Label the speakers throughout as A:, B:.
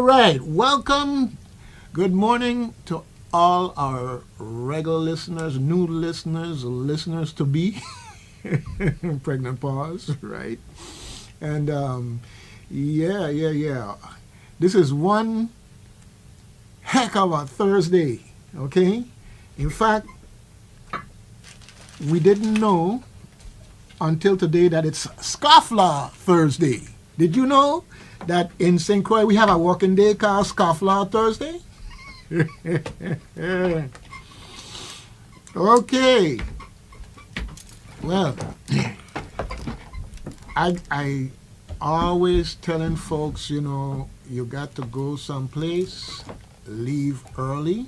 A: right, welcome. Good morning to all our regular listeners, new listeners, listeners to be, pregnant pause, right? And yeah. This is one heck of a Thursday, okay? In fact, we didn't know until today that it's Scofflaw Thursday. Did you know that in St. Croix we have a working day called Scofflaw Thursday? Okay. Well, I always telling folks, you got to go someplace, leave early,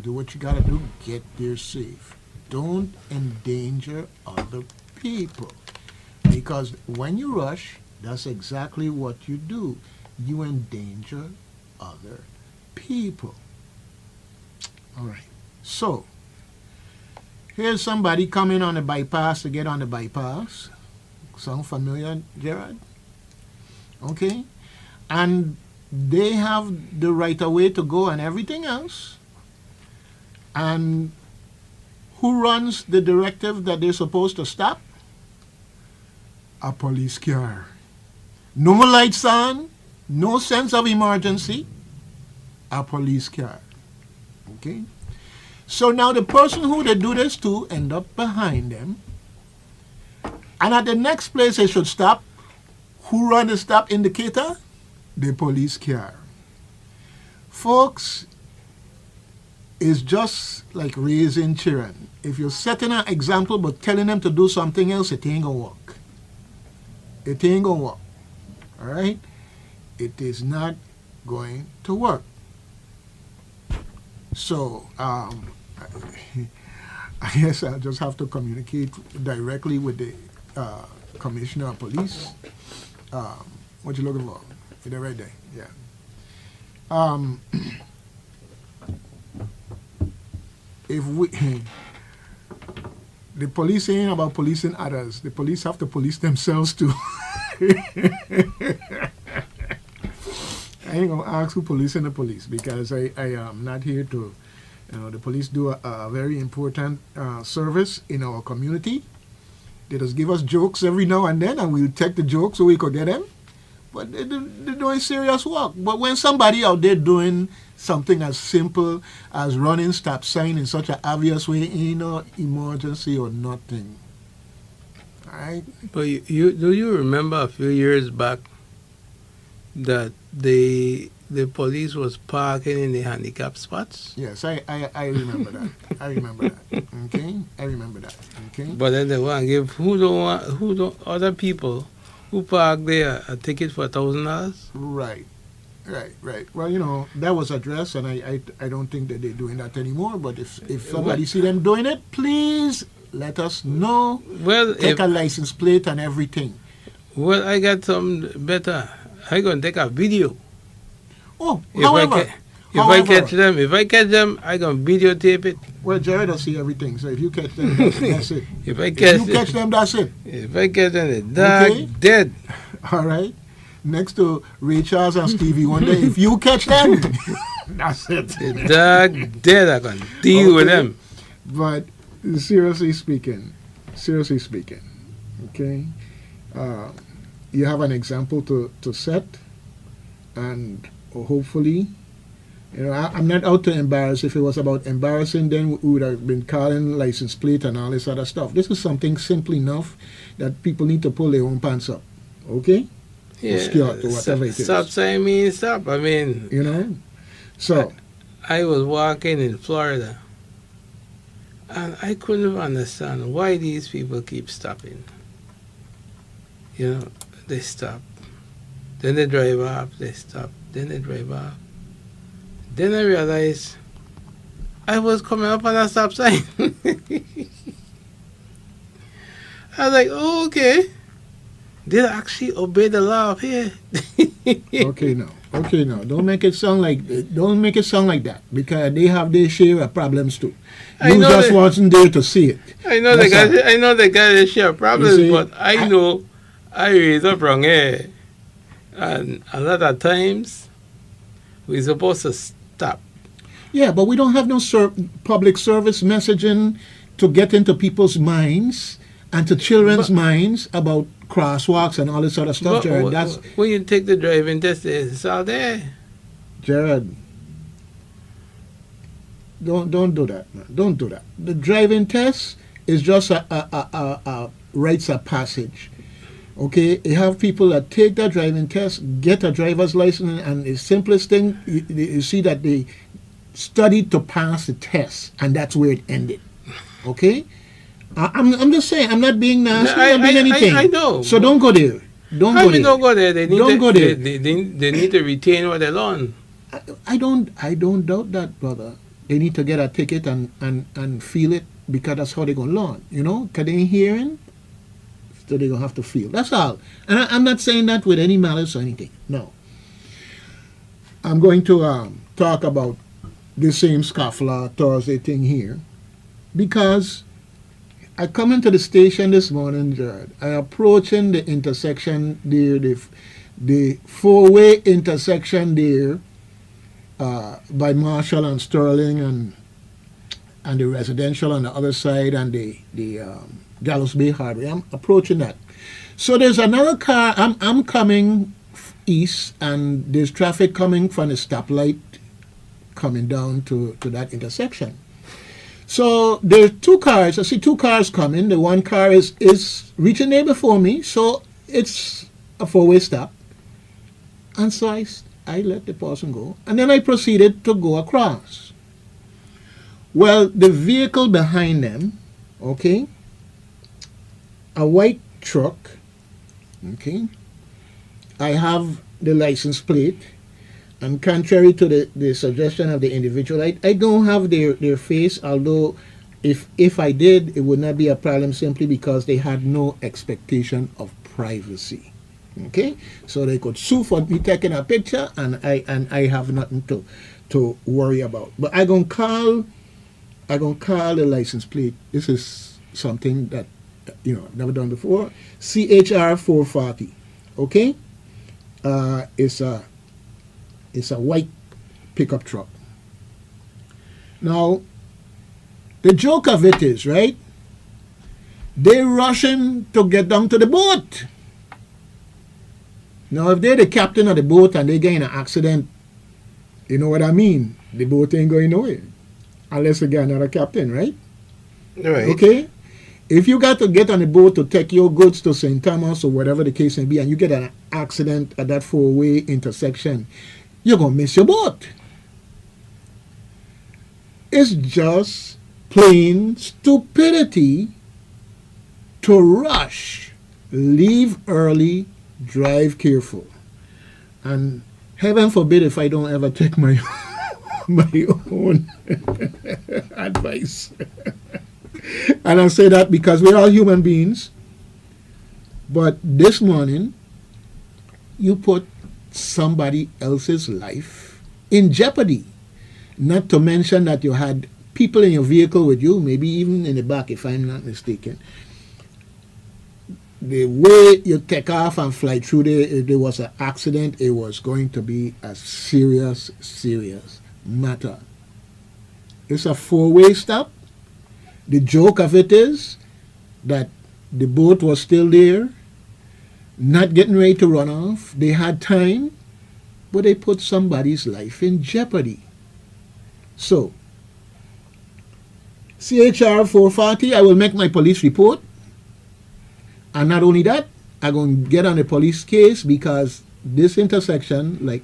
A: do what you got to do, get there safe. Don't endanger other people. Because when you rush, that's exactly what you do. You endanger other people. All right. So, here's somebody coming on the bypass to get on the bypass. Sound familiar, Gerard? Okay. And they have the right of way to go and everything else. And who runs the directive that they're supposed to stop? A police car. No lights on, no sense of emergency. A police car. Okay? So now the person who they do this to end up behind them. And at the next place they should stop, who run the stop indicator? The police car. Folks, it's just like raising children. If you're setting an example but telling them to do something else, it ain't gonna work. It ain't gonna work. All right? It is not going to work. So, I guess I'll just have to communicate directly with the commissioner of police. What you looking for? They're right there. Yeah. If we, the police ain't about policing others. The police have to police themselves too. I ain't gonna ask who policing the police because I am not here to. The police do a very important service in our community. They just give us jokes every now and then, and we'll take the jokes so we could get them. But they're doing serious work. But when somebody out there doing something as simple as running stop sign in such an obvious way, ain't no emergency or nothing. All right?
B: But do you remember a few years back that the police was parking in the handicap spots?
A: Yes, I remember that. I remember that. Okay, I remember that. Okay.
B: But then they want to give who don't other people who park there a ticket for $1,000.
A: Right. Well, that was addressed, and I don't think that they're doing that anymore. But if somebody see them doing it, please let us know.
B: Well,
A: take a license plate and everything.
B: Well, I got something better. I gonna take a video.
A: Oh,
B: If I catch them, I gonna videotape it.
A: Well, Jared will see everything. So if you catch them, that's it.
B: If you catch
A: them, that's it.
B: If I catch them, the dog dead.
A: All right. Next to Ray Charles and Stevie Wonder, if you catch them, that's it.
B: The dog dead. I can deal with them.
A: But seriously speaking, okay, you have an example to set, and hopefully, I'm not out to embarrass. If it was about embarrassing, then we would have been calling license plate and all this other stuff. This is something simple enough that people need to pull their own pants up, okay?
B: Yeah,
A: or whatever it is.
B: Stop saying means stop. I mean,
A: So
B: I was walking in Florida, and I couldn't understand why these people keep stopping. They stop, then they drive off. They stop, then they drive off. Then I realized I was coming up on a stop sign. I was like, oh, okay. They actually obey the law up here.
A: Okay, now. Don't make it sound like that because they have their share of problems too. You just wasn't there to see it.
B: I know they got their share of problems, but I know I raised up wrong here, and a lot of times We're supposed to stop.
A: Yeah, but we don't have no public service messaging to get into people's minds and to children's
B: But,
A: minds about crosswalks and all this other stuff,
B: but
A: Jared. That's
B: when you take the driving test, it's all there.
A: Jared. Don't do that, man. Don't do that. The driving test is just a rites of passage. Okay, you have people that take that driving test, get a driver's license, and the simplest thing you see that they studied to pass the test, and that's where it ended. Okay, I'm just saying, I'm not being nasty, I'm not being anything.
B: I know.
A: So don't go there. Don't
B: How
A: go
B: we
A: there.
B: don't go there? They need
A: Don't
B: to,
A: go there.
B: They need to retain what they learn.
A: I don't doubt that, brother. They need to get a ticket and feel it, because that's how they're gonna learn. You know, because they ain't hearing, so they're gonna have to feel. That's all. And I'm not saying that with any malice or anything. No. I'm going to talk about the same scofflaw Thursday thing here, because I come into the station this morning, Jared. I approaching the intersection there, the four-way intersection there, by Marshall and Sterling and the residential on the other side, and the Gallows Bay Highway. I'm approaching that. So there's another car. I'm coming east, and there's traffic coming from the stoplight coming down to that intersection. So there's two cars. I see two cars coming. The one car is reaching there before me, so it's a four-way stop. And so I let the person go, and then I proceeded to go across. Well, the vehicle behind them, okay, a white truck, okay, I have the license plate, and contrary to the suggestion of the individual, I don't have their face, although if I did, it would not be a problem, simply because they had no expectation of privacy. Okay, so they could sue for me taking a picture, and I have nothing to worry about. But I gonna call the license plate. This is something that never done before. CHR 440. Okay, it's a white pickup truck. Now, the joke of it is, right, they're rushing to get down to the boat. Now, if they're the captain of the boat and they get in an accident, you know what I mean? The boat ain't going nowhere. Unless you get another captain, right?
B: Right.
A: Okay? If you got to get on the boat to take your goods to St. Thomas or whatever the case may be, and you get an accident at that four-way intersection, you're going to miss your boat. It's just plain stupidity to rush, leave early, drive careful. And heaven forbid if I don't ever take my own advice. And I say that because we're all human beings. But this morning, you put somebody else's life in jeopardy. Not to mention that you had people in your vehicle with you, maybe even in the back, if I'm not mistaken. The way you take off and fly through there, if there was an accident, it was going to be a serious, serious matter. It's a four-way stop. The joke of it is that the boat was still there, not getting ready to run off. They had time, but they put somebody's life in jeopardy. So, CHR 440, I will make my police report. And not only that, I'm going to get on a police case, because this intersection, like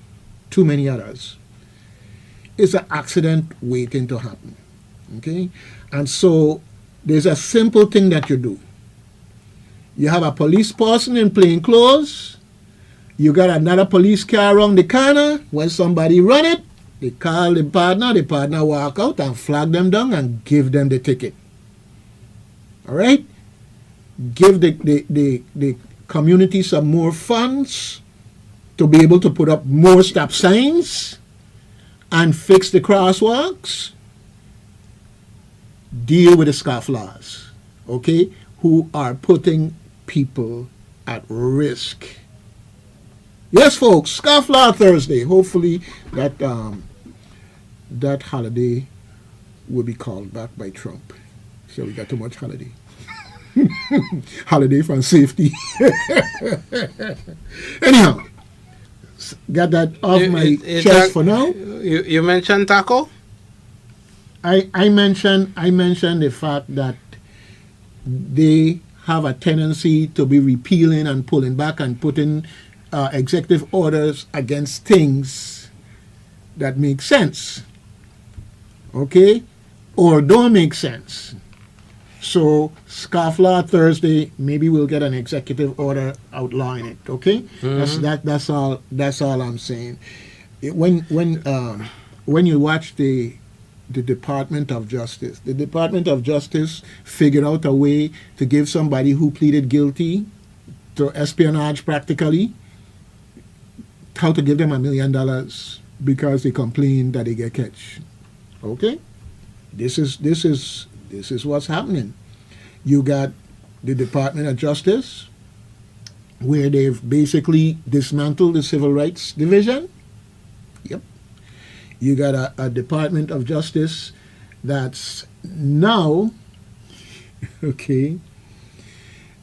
A: too many others, is an accident waiting to happen. Okay? And so there's a simple thing that you do. You have a police person in plain clothes. You got another police car around the corner. When somebody run it, they call the partner walk out and flag them down and give them the ticket. All right? Give the community some more funds to be able to put up more stop signs and fix the crosswalks. Deal with the scofflaws, okay, who are putting people at risk. Yes, folks, Scofflaw Thursday. Hopefully that holiday will be called back by Trump. So we got too much holiday. Holiday from safety. Anyhow, got that off my chest for now.
B: You mentioned taco?
A: I mentioned the fact that they have a tendency to be repealing and pulling back and putting executive orders against things that make sense, okay, or don't make sense. So Scofflaw Thursday, maybe we'll get an executive order outlawing it. Okay, that's all. That's all I'm saying. When you watch the Department of Justice, the Department of Justice figured out a way to give somebody who pleaded guilty to espionage, practically, how to give them $1 million because they complained that they get catch. Okay, this is what's happening. You got the Department of Justice, where they've basically dismantled the Civil Rights Division. Yep. You got a Department of Justice that's now, okay,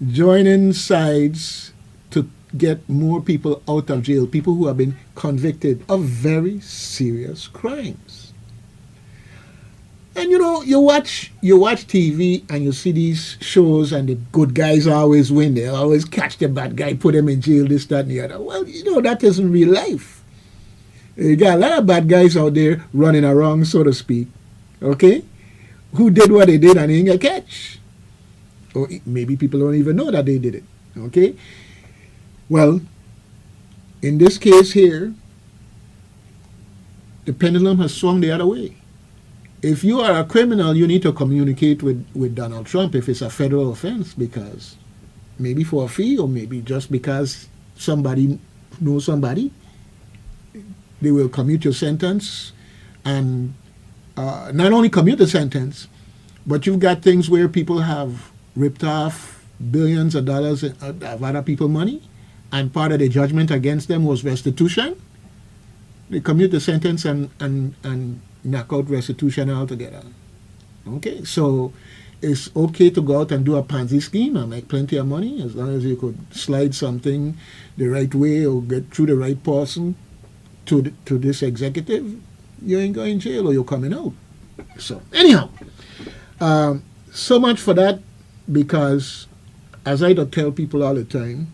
A: joining sides to get more people out of jail, people who have been convicted of very serious crimes. And you watch TV and you see these shows and the good guys always win. They always catch the bad guy, put him in jail, this, that, and the other. Well, that isn't real life. You got a lot of bad guys out there running around, so to speak, okay, who did what they did and they didn't get catch. Or maybe people don't even know that they did it, okay? Well, in this case here, the pendulum has swung the other way. If you are a criminal, you need to communicate with Donald Trump if it's a federal offense, because maybe for a fee or maybe just because somebody knows somebody, they will commute your sentence, and not only commute the sentence, but you've got things where people have ripped off billions of dollars of other people's money, and part of the judgment against them was restitution. They commute the sentence and knock out restitution altogether. Okay, so it's okay to go out and do a Ponzi scheme and make plenty of money as long as you could slide something the right way or get through the right person to this executive. You ain't going to jail or you're coming out. So anyhow, so much for that, because as I tell people all the time,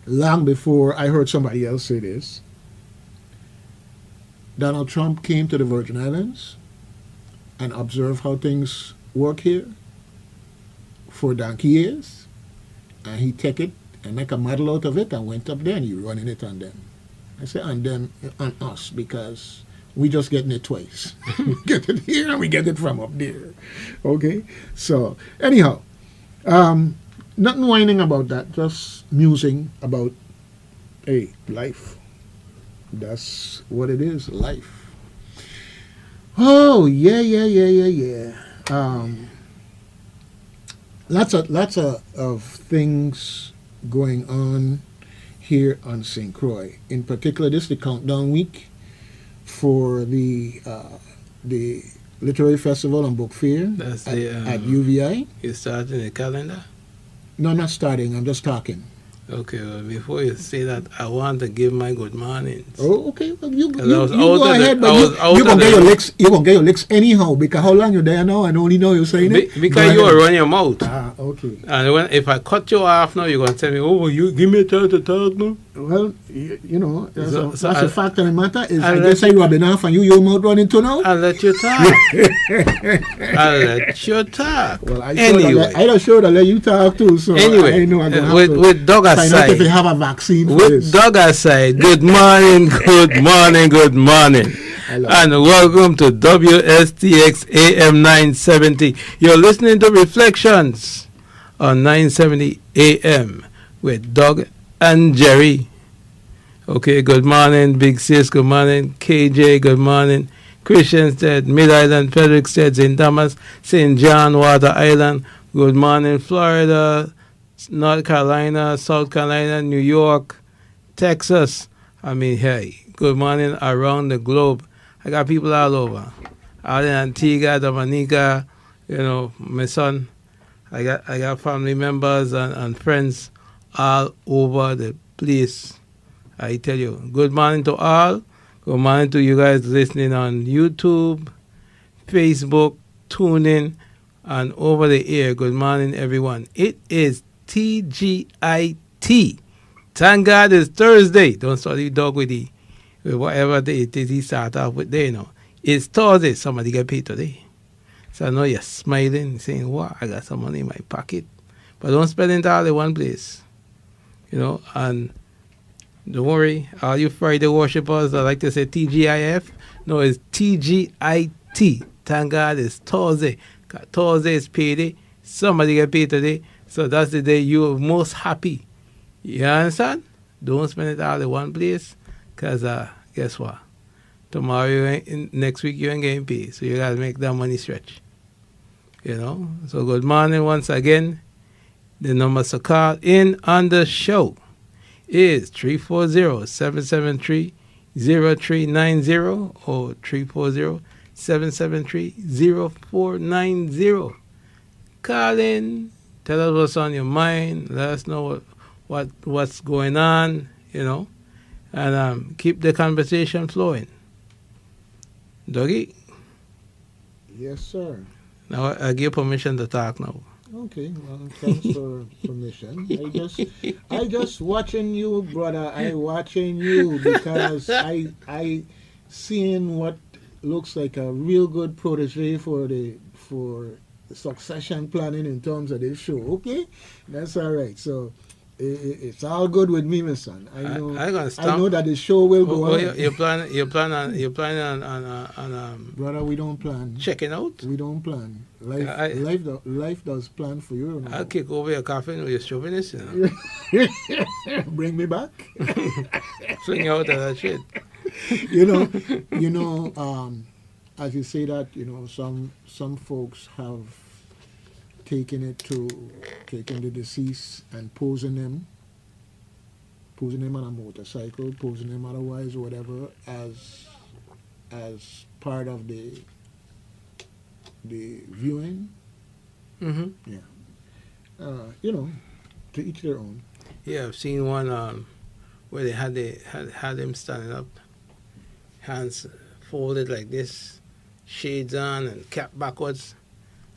A: long before I heard somebody else say this, Donald Trump came to the Virgin Islands and observed how things work here for donkey years, and he take it and make a model out of it and went up there and he running it on them. I say on them, on us, because we just getting it twice. We get it here and we get it from up there. Okay? So, anyhow, nothing whining about that, just musing about, hey, life. That's what it is, life. Oh, yeah. Lots of things going on here on St. Croix. In particular, this is the countdown week for the Literary Festival and Book Fair at UVI.
B: You starting the calendar?
A: No, I'm not starting. I'm just talking.
B: Okay, well, before you say that, I want to give my good mornings.
A: Oh, okay. Well, you go ahead, but you're going to get your licks. You're going to get your licks anyhow, because how long you're there now and only know you're saying it?
B: Because you are running your mouth.
A: Ah, okay.
B: And if I cut you off now, you're going to tell me, oh, you give me a chance to talk now?
A: Well, that's a fact of the matter. Is I guess you rubbing off and your mouth running too now?
B: I'll let you talk. I'll let you talk.
A: Well, I don't sure that let you talk too. So
B: anyway,
A: I know I'm going to have
B: with dog aside,
A: find out if they have a vaccine for
B: with
A: this.
B: Dog aside, good morning, good morning, good morning. And welcome to WSTX AM 970. You're listening to Reflections on 970 AM with Doug and Jerry. Okay, good morning, Big Sis, good morning, KJ, good morning, Christianstead, Mid Island, Frederickstead, St. Thomas, St. John, Water Island, good morning, Florida, North Carolina, South Carolina, New York, Texas. I mean, hey, good morning around the globe. I got people all over. Out in Antigua, Dominica, my son. I got family members and friends all over the place. I tell you, good morning to all. Good morning to you guys listening on YouTube, Facebook, TuneIn, and over the air. Good morning, everyone. It is TGIT. Thank God it's Thursday. Don't start the dog with whatever day it is he start off with there, It's Thursday. Somebody get paid today. So I know you're smiling, saying, wow, I got some money in my pocket. But don't spend it all in one place. And don't worry, all you Friday worshippers, I like to say TGIF. No, it's TGIT. Thank God it's Thursday. Thursday is payday. Somebody get paid today. So that's the day you're most happy. You understand? Don't spend it all in one place. Because guess what? Tomorrow, next week, you ain't getting paid. So you got to make that money stretch. So good morning once again. The number to call in on the show is 340-773-0390 or 340-773-0490. Call in, tell us what's on your mind, let us know what's going on, and keep the conversation flowing. Doggy?
A: Yes, sir.
B: Now I give permission to talk now.
A: Okay, well, thanks for permission. I just watching you, brother. I watching you because I seeing what looks like a real good protege for the succession planning in terms of this show. Okay, that's all right. So it's all good with me, my son. I know that the show will go on.
B: You plan on
A: brother, we don't plan.
B: Checking out?
A: We don't plan. Life does plan for you.
B: I'll kick over your coffin with your chauvinist,
A: Bring me back.
B: Fling you out of that shit.
A: As you say that, some folks have taking the deceased and posing them on a motorcycle, posing them otherwise, whatever, as part of the viewing.
B: Mm-hmm.
A: Yeah. To each their own.
B: Yeah, I've seen one where they had him standing up, hands folded like this, shades on and cap backwards.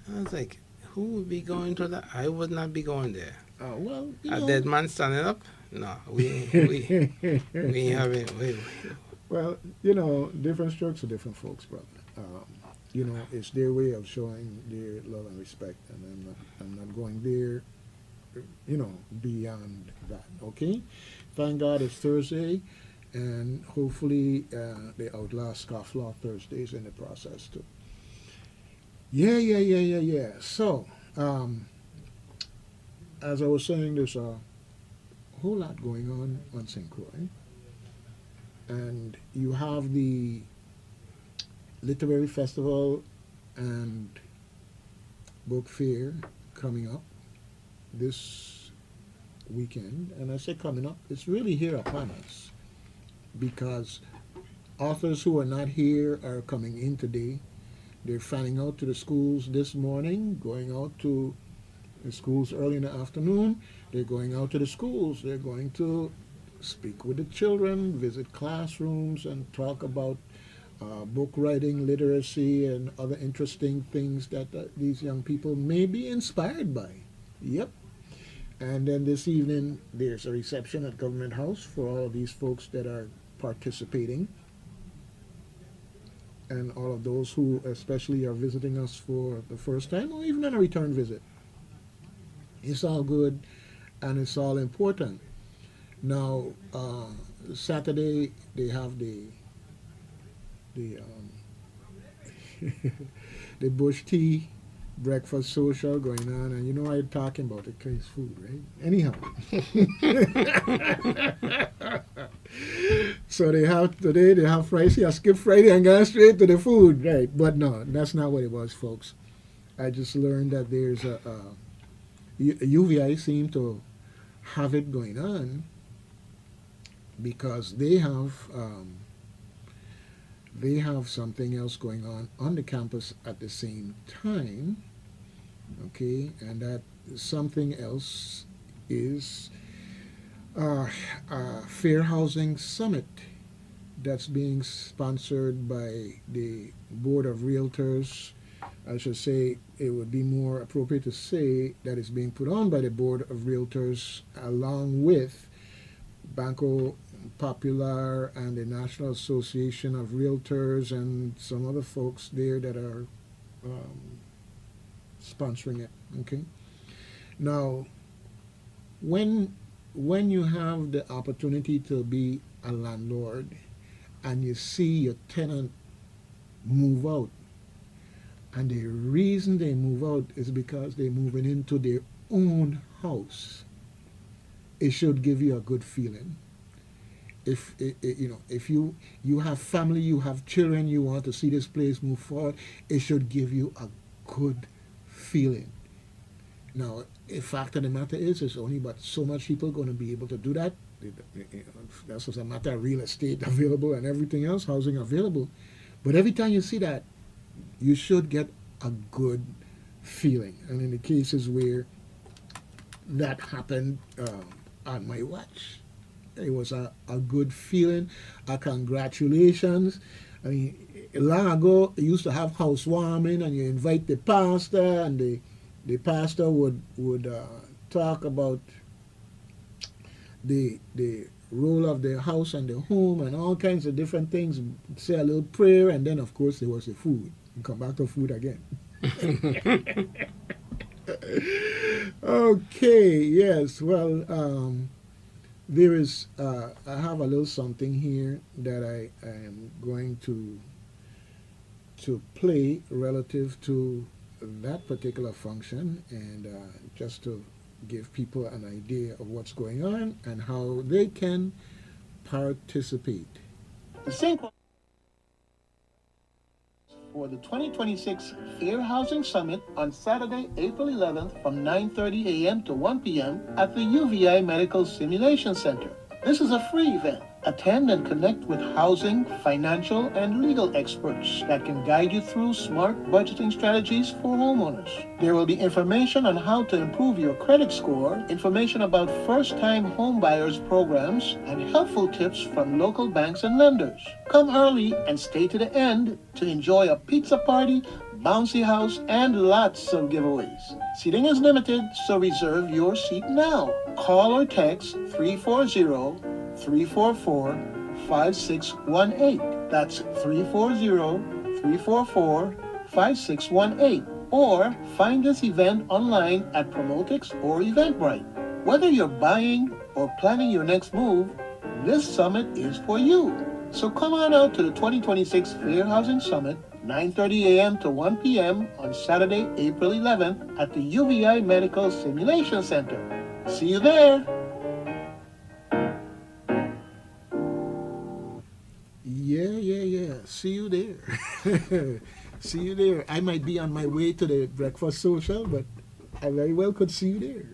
B: I was like, who would be going to that? I would not be going there.
A: Oh, well,
B: a dead man standing up? No, we ain't having.
A: Well, different strokes for different folks, brother. It's their way of showing their love and respect, and I'm not going there, beyond that. Okay, thank God it's Thursday, and hopefully they outlast Scofflaw Thursdays in the process too. Yeah. So, as I was saying, there's a whole lot going on St. Croix. And you have the Literary Festival and Book Fair coming up this weekend. And I say coming up, it's really here upon us. Because authors who are not here are coming in today. They're fanning out to the schools this morning, going out to the schools early in the afternoon. They're going out to the schools. They're going to speak with the children, visit classrooms, and talk about book writing, literacy, and other interesting things that these young people may be inspired by. Yep. And then this evening, there's a reception at Government House for all of these folks that are participating, and all of those who especially are visiting us for the first time or even on a return visit. It's all good and it's all important. Now, Saturday they have the the bush tea breakfast social going on, and I'm talking about the crazy food, right? Anyhow, so they have Friday. See, I skipped Friday and got straight to the food, right? But no, that's not what it was, folks. I just learned that there's a UVI seem to have it going on because they have something else going on the campus at the same time. Okay, and that something else is a fair housing summit that's being sponsored by the Board of Realtors. I should say it would be more appropriate to say that it's being put on by the Board of Realtors along with Banco Popular and the National Association of Realtors and some other folks there that are sponsoring it. Okay. Now, when you have the opportunity to be a landlord and you see your tenant move out, and the reason they move out is because they're moving into their own house, it should give you a good feeling. If if you have family, you have children, you want to see this place move forward, it should give you a good feeling. Now, the fact of the matter is, there's only but so much people going to be able to do that. That's just a matter of real estate available and everything else, housing available. But every time you see that, you should get a good feeling. And in the cases where that happened on my watch, it was a good feeling, a congratulations. I mean, long ago, you used to have housewarming and you invite the pastor, and the pastor would talk about the role of the house and the home and all kinds of different things, say a little prayer, and then, of course, there was the food. And come back to food again. Okay, yes, well, there is, I have a little something here that I am going to play relative to that particular function, and just to give people an idea of what's going on and how they can participate. The same for the 2026 Fair Housing Summit on Saturday, April 11th from 9:30 a.m. to 1 p.m. at the UVI Medical Simulation Center. This is a free event. Attend and connect with housing, financial, and legal experts that can guide you through smart budgeting strategies for homeowners. There will be information on how to improve your credit score, information about first-time home buyers programs, and helpful tips from local banks and lenders. Come early and stay to the end to enjoy a pizza party, bouncy house, and lots of giveaways. Seating is limited, so reserve your seat now. Call or text 340-344-5618. That's 340-344-5618. Or find this event online at Promotix or Eventbrite. Whether you're buying or planning your next move, this summit is for you. So come on out to the 2026 Fair Housing Summit, 9:30 a.m. to 1 p.m. on Saturday, April 11th at the UVI Medical Simulation Center. See you there! Yeah. See you there. See you there. I might be on my way to the breakfast social, but I very well could see you there.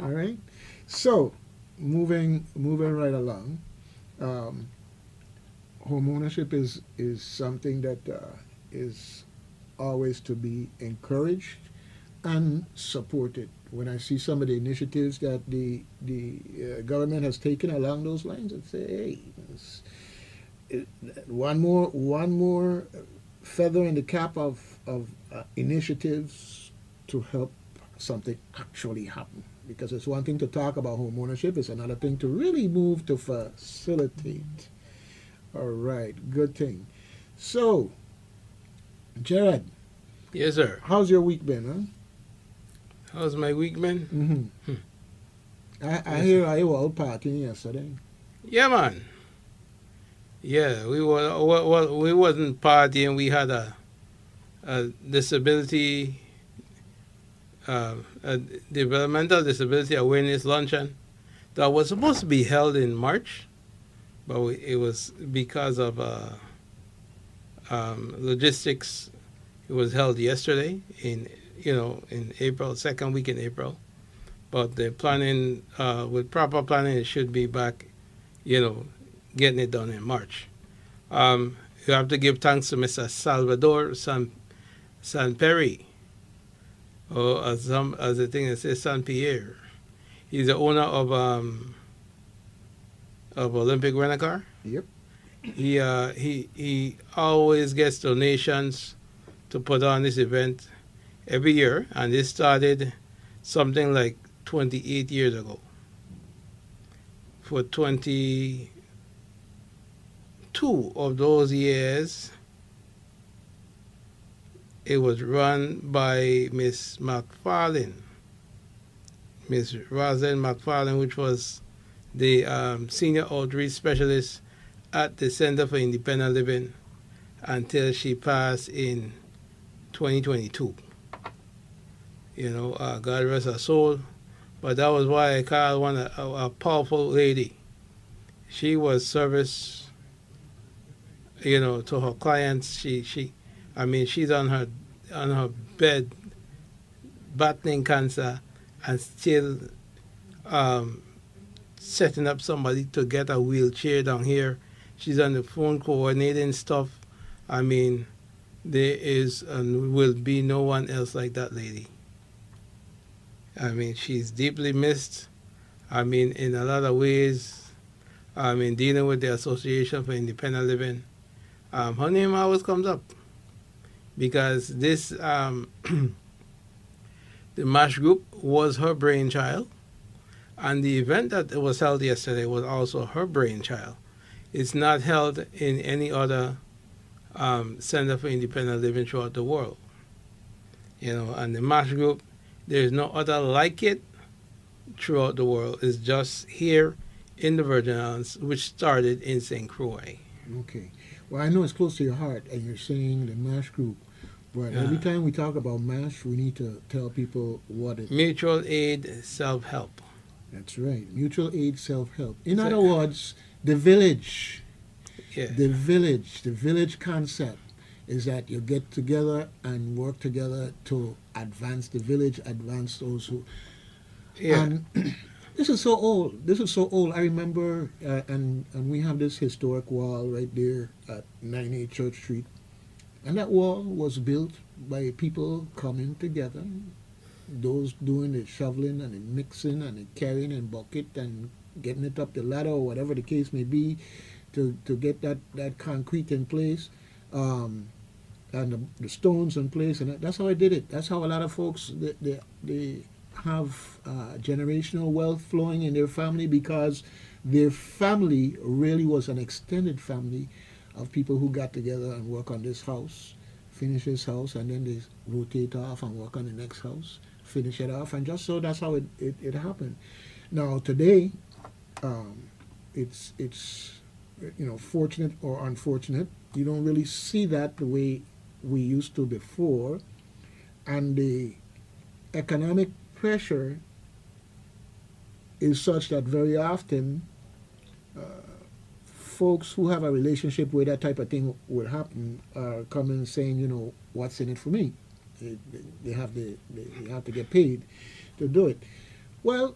A: All right. So, moving right along. Home ownership is something that is always to be encouraged and supported. When I see some of the initiatives that the government has taken along those lines, I'd say, hey, one more feather in the cap of initiatives to help something actually happen. Because it's one thing to talk about home ownership, it's another thing to really move to facilitate. All right, good thing. So, Jared.
B: Yes, sir.
A: How's your week been, huh?
B: How's my week been?
A: I hear I was out partying yesterday.
B: Yeah, man. Yeah, we wasn't partying. We had a disability, a developmental disability awareness luncheon that was supposed to be held in March, but it was because of logistics. It was held yesterday in April, second week in April. But the planning, with proper planning, it should be back, getting it done in March. You have to give thanks to Mr. Salvador San Perry, or as the thing that says San Pierre. He's the owner of Olympic Rent-A-Car.
A: Yep.
B: He always gets donations to put on this event every year, and this started something like 28 years ago. For 22 of those years, it was run by Miss McFarlane, Miss Rosalind McFarlane, which was the senior outreach specialist at the Center for Independent Living until she passed in 2022. God rest her soul. But that was why I call one a powerful lady. She was service, to her clients. She's on her bed, battling cancer, and still setting up somebody to get a wheelchair down here. She's on the phone coordinating stuff. There is and will be no one else like that lady. She's deeply missed. In a lot of ways, dealing with the Association for Independent Living, her name always comes up because this, the MASH group was her brainchild, and the event that was held yesterday was also her brainchild. It's not held in any other Center for Independent Living throughout the world. And the MASH group, there's no other like it throughout the world. It's just here in the Virgin Islands, which started in St. Croix.
A: Okay. Well, I know it's close to your heart, and you're saying the MASH group, but every time we talk about MASH, we need to tell people what it is.
B: Mutual Aid Self-Help.
A: That's right. Mutual Aid Self-Help. In other words, the village.
B: Yeah.
A: The village concept is that you get together and work together to advance the village, advance those who...
B: Yeah.
A: And this is so old. I remember, and we have this historic wall right there at 98 Church Street. And that wall was built by people coming together, those doing the shoveling and the mixing and the carrying and bucket and getting it up the ladder or whatever the case may be to get that concrete in place. And the stones in place, and that's how I did it. That's how a lot of folks they have generational wealth flowing in their family, because their family really was an extended family of people who got together and work on this house, finish this house, and then they rotate off and work on the next house, finish it off, and just so that's how it happened. Now today, it's fortunate or unfortunate, you don't really see that the way we used to before, and the economic pressure is such that very often folks who have a relationship where that type of thing would happen are coming saying, what's in it for me? They have to get paid to do it. Well,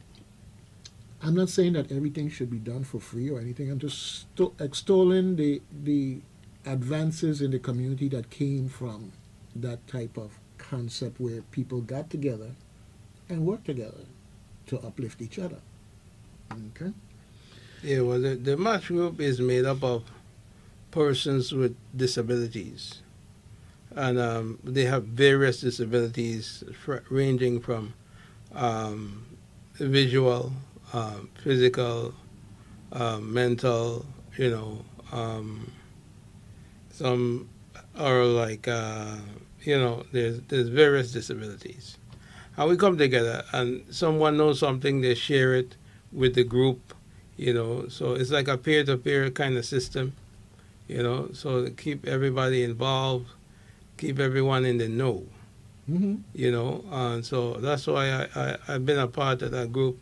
A: I'm not saying that everything should be done for free or anything. I'm just extolling the advances in the community that came from that type of concept where people got together and worked together to uplift each other. Okay?
B: Yeah, well, the MASH group is made up of persons with disabilities. And they have various disabilities ranging from visual, physical, mental, some are like, there's various disabilities. And we come together, and someone knows something, they share it with the group, so it's like a peer-to-peer kind of system, so to keep everybody involved, keep everyone in the know, and so that's why I've been a part of that group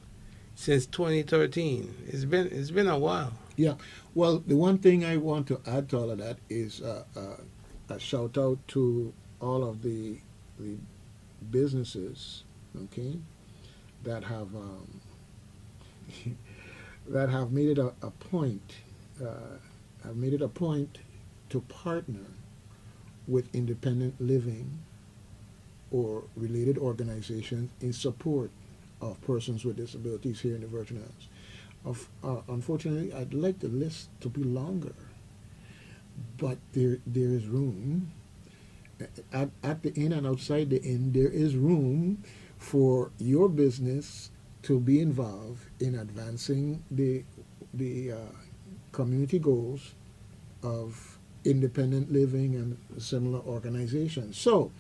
B: since 2013. It's been a while.
A: Yeah. Well, the one thing I want to add to all of that is a shout out to all of the businesses, okay, that have that have made it a point, I've made it a point to partner with independent living or related organizations in support of persons with disabilities here in the Virgin Islands. Unfortunately, I'd like the list to be longer, but there is room at the inn and outside the inn. There is room for your business to be involved in advancing the community goals of independent living and similar organizations. So,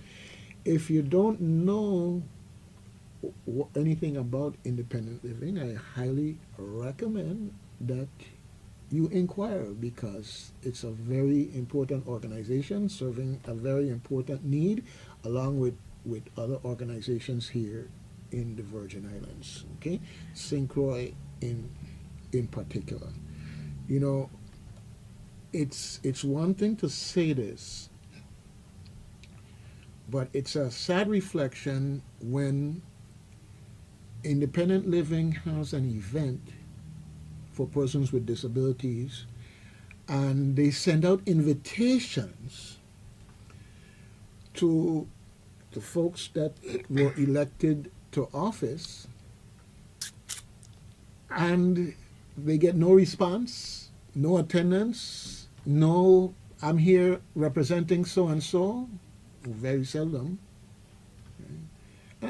A: if you don't know anything about independent living, I highly recommend that you inquire, because it's a very important organization serving a very important need along with other organizations here in the Virgin Islands. Okay, St. Croix in particular. You know, it's one thing to say this, but it's a sad reflection when independent living has an event for persons with disabilities and they send out invitations to the folks that were elected to office, and they get no response, no attendance, no, I'm here representing so and so, very seldom.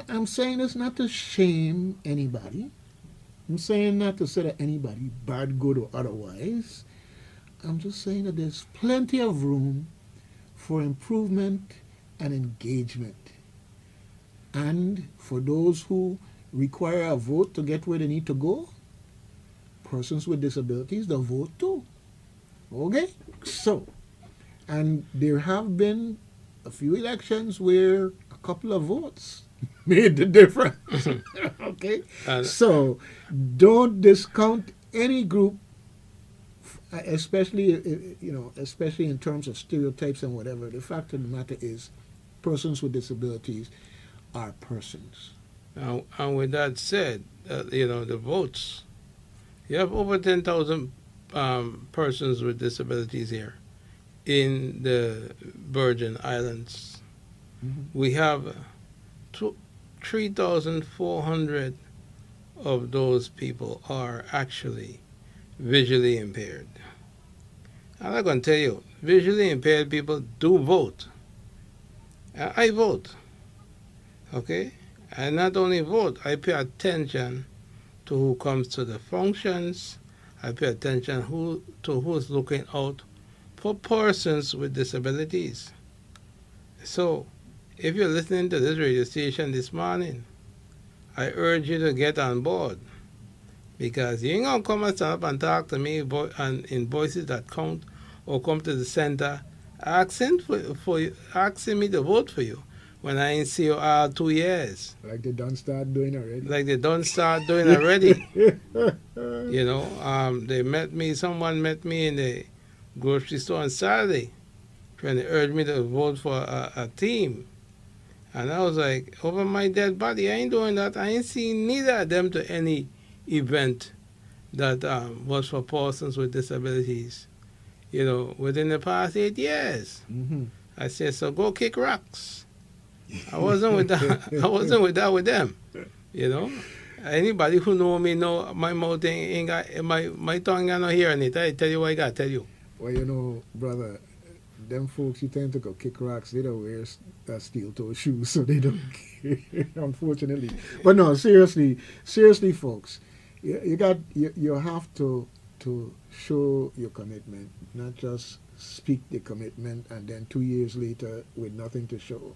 A: I'm saying this not to shame anybody. I'm saying not to say that anybody, bad, good, or otherwise. I'm just saying that there's plenty of room for improvement and engagement. And for those who require a vote to get where they need to go, persons with disabilities, they'll vote too. Okay? So, and there have been a few elections where a couple of votes made the difference. Okay? So, don't discount any group, especially, especially in terms of stereotypes and whatever. The fact of the matter is, persons with disabilities are persons.
B: And with that said, the votes, you have over 10,000 persons with disabilities here in the Virgin Islands.
A: Mm-hmm.
B: We have 3,400 of those people are actually visually impaired. And I'm going to tell you, visually impaired people do vote. I vote. Okay? I not only vote, I pay attention to who comes to the functions. I pay attention to who's looking out for persons with disabilities. So, if you're listening to this radio station this morning, I urge you to get on board, because you ain't gonna come and stand up and talk to me in voices that count, or come to the center asking asking me to vote for you when I ain't see you all 2 years.
A: Like they don't start doing already.
B: Someone met me in the grocery store on Saturday trying to urge me to vote for a team. And I was like, over my dead body, I ain't doing that. I ain't seen neither of them to any event that was for persons with disabilities, within the past 8 years.
A: Mm-hmm.
B: I said, so go kick rocks. I wasn't with that. I wasn't with that with them. Anybody who know me know my mouth ain't got my tongue got no hair in it. I tell you what I got to tell you.
A: Well, brother, them folks you tend to go kick rocks. They don't wear steel-toe shoes, so they don't care, unfortunately. But no, seriously, folks, you have to show your commitment, not just speak the commitment and then 2 years later with nothing to show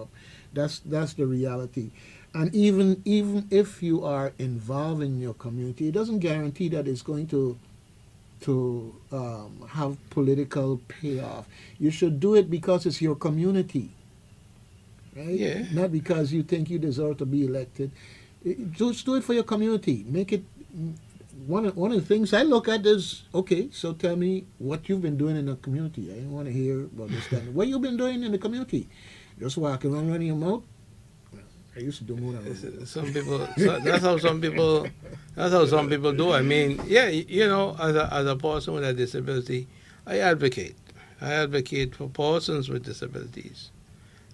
A: up. That's the reality. And even if you are involved in your community, it doesn't guarantee that it's going to have political payoff. You should do it because it's your community, right?
B: Yeah.
A: Not because you think you deserve to be elected. Just do it for your community. Make it one of the things I look at is, okay, so tell me what you've been doing in the community. I want to hear about this. What you've been doing in the community. Just walking around running your mouth. I used to do more than
B: Some people, so that's how some people, that's how some people do. I mean, yeah, you know, as a person with a disability, I advocate. I advocate for persons with disabilities,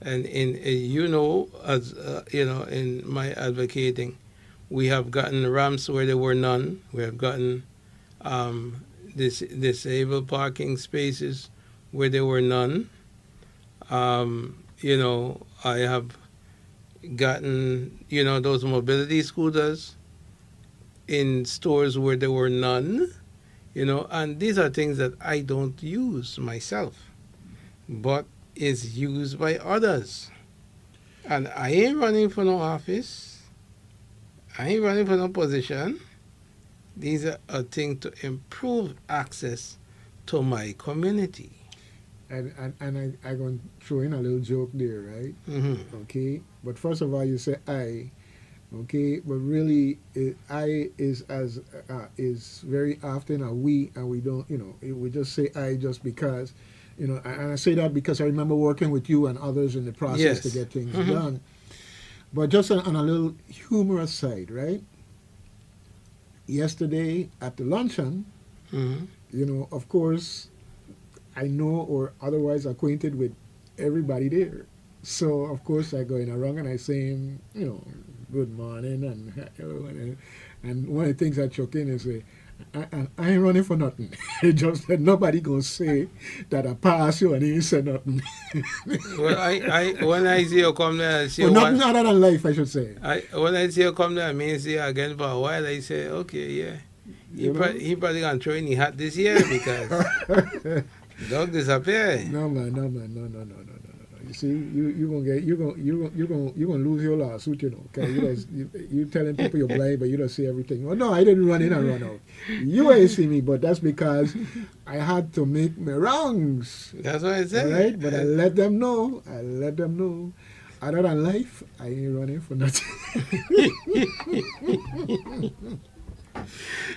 B: and you know, as you know, in my advocating, we have gotten ramps where there were none. We have gotten disabled parking spaces where there were none. You know, I have gotten, you know, those mobility scooters in stores where there were none, you know, and these are things that I don't use myself, but is used by others. And I ain't running for no office. I ain't running for no position. These are a thing to improve access to my community.
A: and I going to throw in a little joke there, right?
B: Mm-hmm.
A: Okay, but first of all, you say I, okay, but really, I is very often a we, and we don't, you know, we just say I just because, you know, and I say that because I remember working with you and others in the process to
B: Yes.
A: get things
B: Mm-hmm.
A: done. But just on a little humorous side, right? Yesterday at the luncheon,
B: Mm-hmm.
A: you know, of course, I know or otherwise acquainted with everybody there. So of course I go in around and I say, you know, good morning and one of the things I chuck in is say, I ain't running for nothing. It's just that nobody gonna say that I pass you and he ain't say nothing.
B: Well, I when I see you come there and see
A: For nothing
B: one,
A: other than life, I should say.
B: when I see you come there and me see you again for a while, I say, okay, yeah.
A: You know?
B: He probably gonna throw in the hat this year because dog disappear.
A: No man, no man, no, no, no, no, no, no. No. You see, you gonna get you gonna lose your lawsuit, you know. Okay, you telling people you're blind, but you don't see everything. Oh no, I didn't run in and run out. You ain't see me, but that's because I had to make my wrongs.
B: That's what I said.
A: All right, but I let them know. I let them know. Other than life, I ain't running for nothing.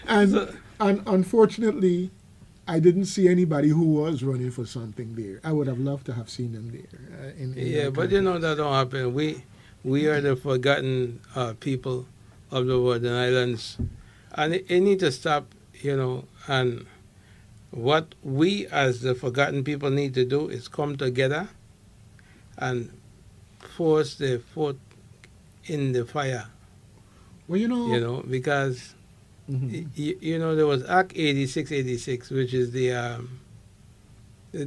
A: And unfortunately, I didn't see anybody who was running for something there. I would have loved to have seen them there.
B: Yeah, but you know that don't happen. We are the forgotten people of the Virgin Islands, and it need to stop. You know, and what we as the forgotten people need to do is come together and force the foot in the fire.
A: Well,
B: You know, because
A: mhm.
B: you know there was Act 8686, which is the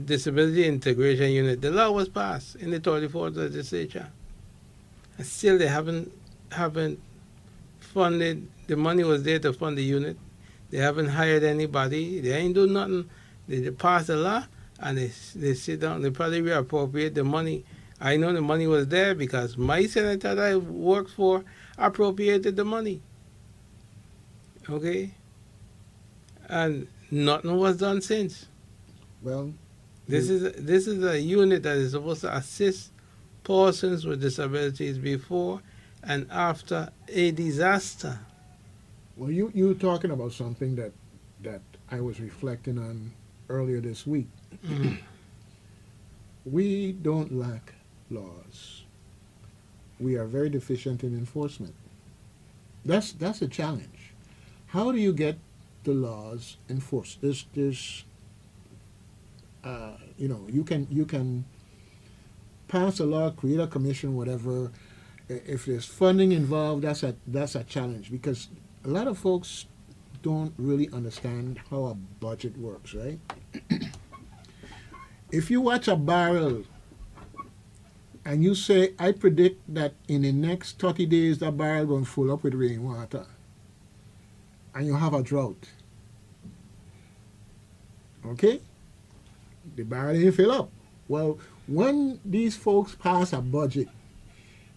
B: Disability Integration Unit. The law was passed in the 34th legislature, and still they haven't funded. The money was there to fund the unit. They haven't hired anybody. They ain't do nothing. They pass the law and they sit down. They probably reappropriate the money. I know the money was there because my senator that I worked for appropriated the money. Okay, and nothing was done since.
A: Well,
B: This is a unit that is supposed to assist persons with disabilities before and after a disaster.
A: well, you talking about something that I was reflecting on earlier this week.
B: Mhm.
A: We don't lack laws. We are very deficient in enforcement. That's a challenge. How do you get the laws enforced? There's you know, you can pass a law, create a commission, whatever. If there's funding involved, that's a challenge because a lot of folks don't really understand how a budget works, right? If you watch a barrel and you say, I predict that in the next 30 days that barrel going to fill up with rainwater, and you have a drought, okay? The barrel ain't fill up. Well, when these folks pass a budget,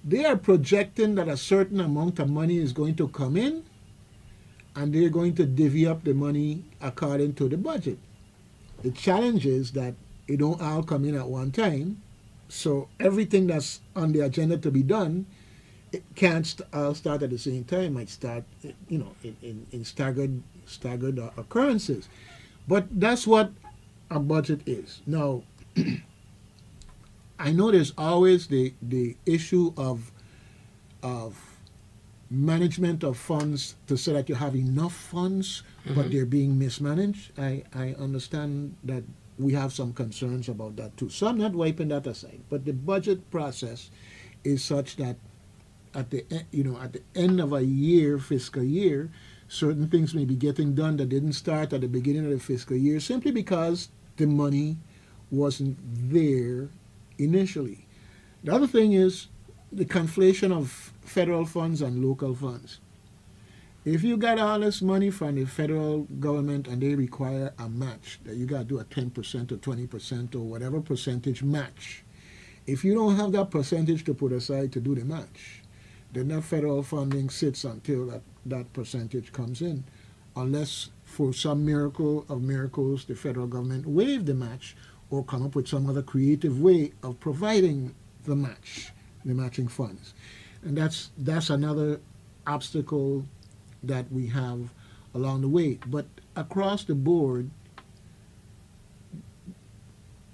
A: they are projecting that a certain amount of money is going to come in, and they're going to divvy up the money according to the budget. The challenge is that it don't all come in at one time, so everything that's on the agenda to be done, it can't all start at the same time. It might start, you know, in staggered occurrences. But that's what a budget is. Now, I know there's always the issue of of management of funds to say that you have enough funds, but they're being mismanaged. I understand that we have some concerns about that too. So I'm not wiping that aside. But the budget process is such that at the at the end of a year, fiscal year, certain things may be getting done that didn't start at the beginning of the fiscal year simply because the money wasn't there initially. The other thing is the conflation of federal funds and local funds. If you got all this money from the federal government and they require a match, that you got to do a 10% or 20% or whatever percentage match, if you don't have that percentage to put aside to do the match, then that federal funding sits until that percentage comes in. Unless for some miracle of miracles the federal government waive the match or come up with some other creative way of providing the match, the matching funds. And that's another obstacle that we have along the way. But across the board,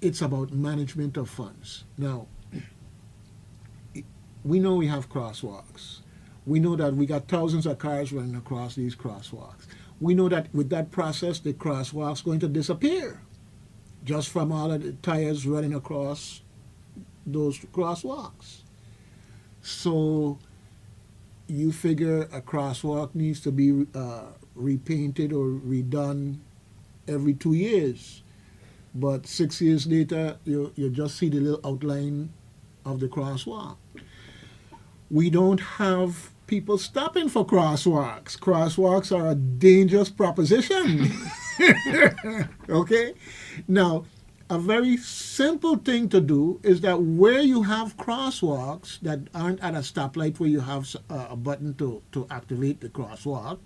A: it's about management of funds. Now, we know we have crosswalks. We know that we got thousands of cars running across these crosswalks. We know that with that process, the crosswalk's going to disappear just from all of the tires running across those crosswalks. So you figure a crosswalk needs to be repainted or redone every 2 years. But 6 years later, you just see the little outline of the crosswalk. We don't have people stopping for crosswalks. Crosswalks are a dangerous proposition. Okay? Now, a very simple thing to do is that where you have crosswalks that aren't at a stoplight where you have a button to activate the crosswalk,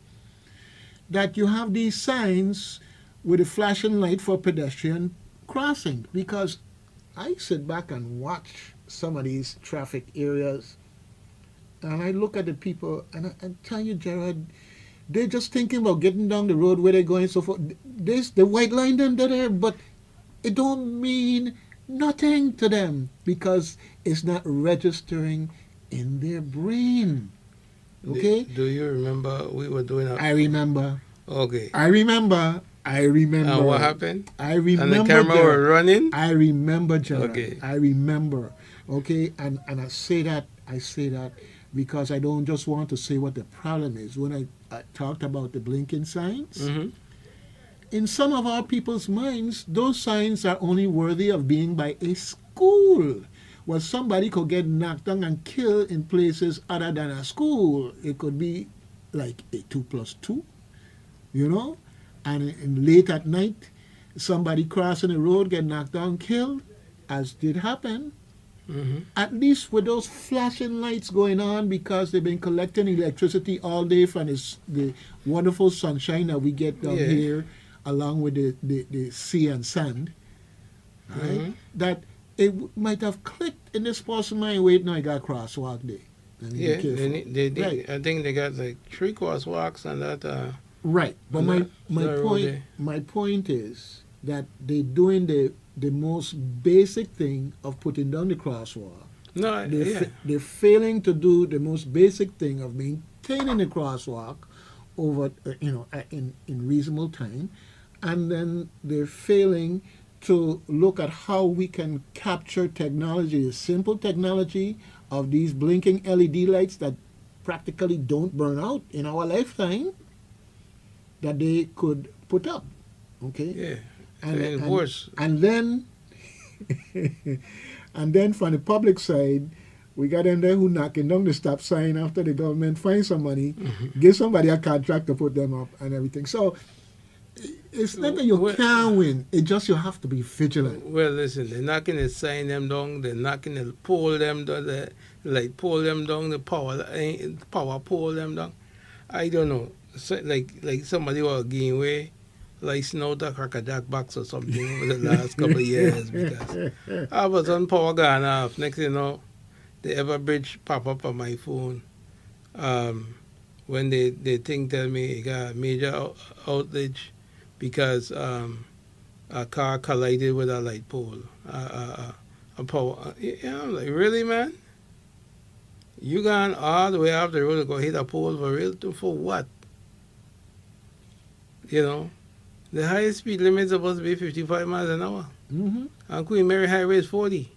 A: that you have these signs with a flashing light for pedestrian crossing. Because I sit back and watch some of these traffic areas and I look at the people and I tell you, Gerard, they're just thinking about getting down the road where they're going so forth. There's the white line them there, but it don't mean nothing to them because it's not registering in their brain. Okay?
B: Do you remember we were doing
A: I remember.
B: Okay.
A: I remember.
B: And what happened?
A: I remember.
B: And the camera were running?
A: I remember, Gerard.
B: Okay.
A: I remember. Okay? And I say that because I don't just want to say what the problem is. When I talked about the blinking signs, in some of our people's minds, those signs are only worthy of being by a school. Well, somebody could get knocked down and killed in places other than a school. It could be like a 2+2, and late at night, somebody crossing the road, get knocked down, killed, as did happen. At least with those flashing lights going on because they've been collecting electricity all day from the wonderful sunshine that we get down here along with the sea and sand, right? That it might have clicked in this person's mind, wait, now I got crosswalk day.
B: Yeah, they did.
A: Right.
B: I think they got like 3 crosswalks and that.
A: Right, but my point is that they're doing the most basic thing of putting down the crosswalk.
B: No,
A: They're failing to do the most basic thing of maintaining the crosswalk over, in reasonable time, and then they're failing to look at how we can capture technology, the simple technology of these blinking LED lights that practically don't burn out in our lifetime, that they could put up. Okay?
B: Yeah.
A: And then and then from the public side, we got them there who knocking down the stop sign after the government finds some money, give somebody a contract to put them up and everything. So it's not that you can't win, it's just you have to be vigilant.
B: Well, listen, they're not going to sign them down, they're not going to pull them down, pull them down, the power pull them down. I don't know. So, like somebody was giving away license out a crackerjack box or something over the last couple of years because I was on power gone off. Next thing you know, the Everbridge pop up on my phone. When they thing tell me it got a major outage because a car collided with a light pole. A power. I'm like, really, man? You gone all the way up the road to go hit a pole for real? For what? You know, the highest speed limit is supposed to be 55 miles an hour.
A: Mm-hmm.
B: And Queen Mary Highway is 40.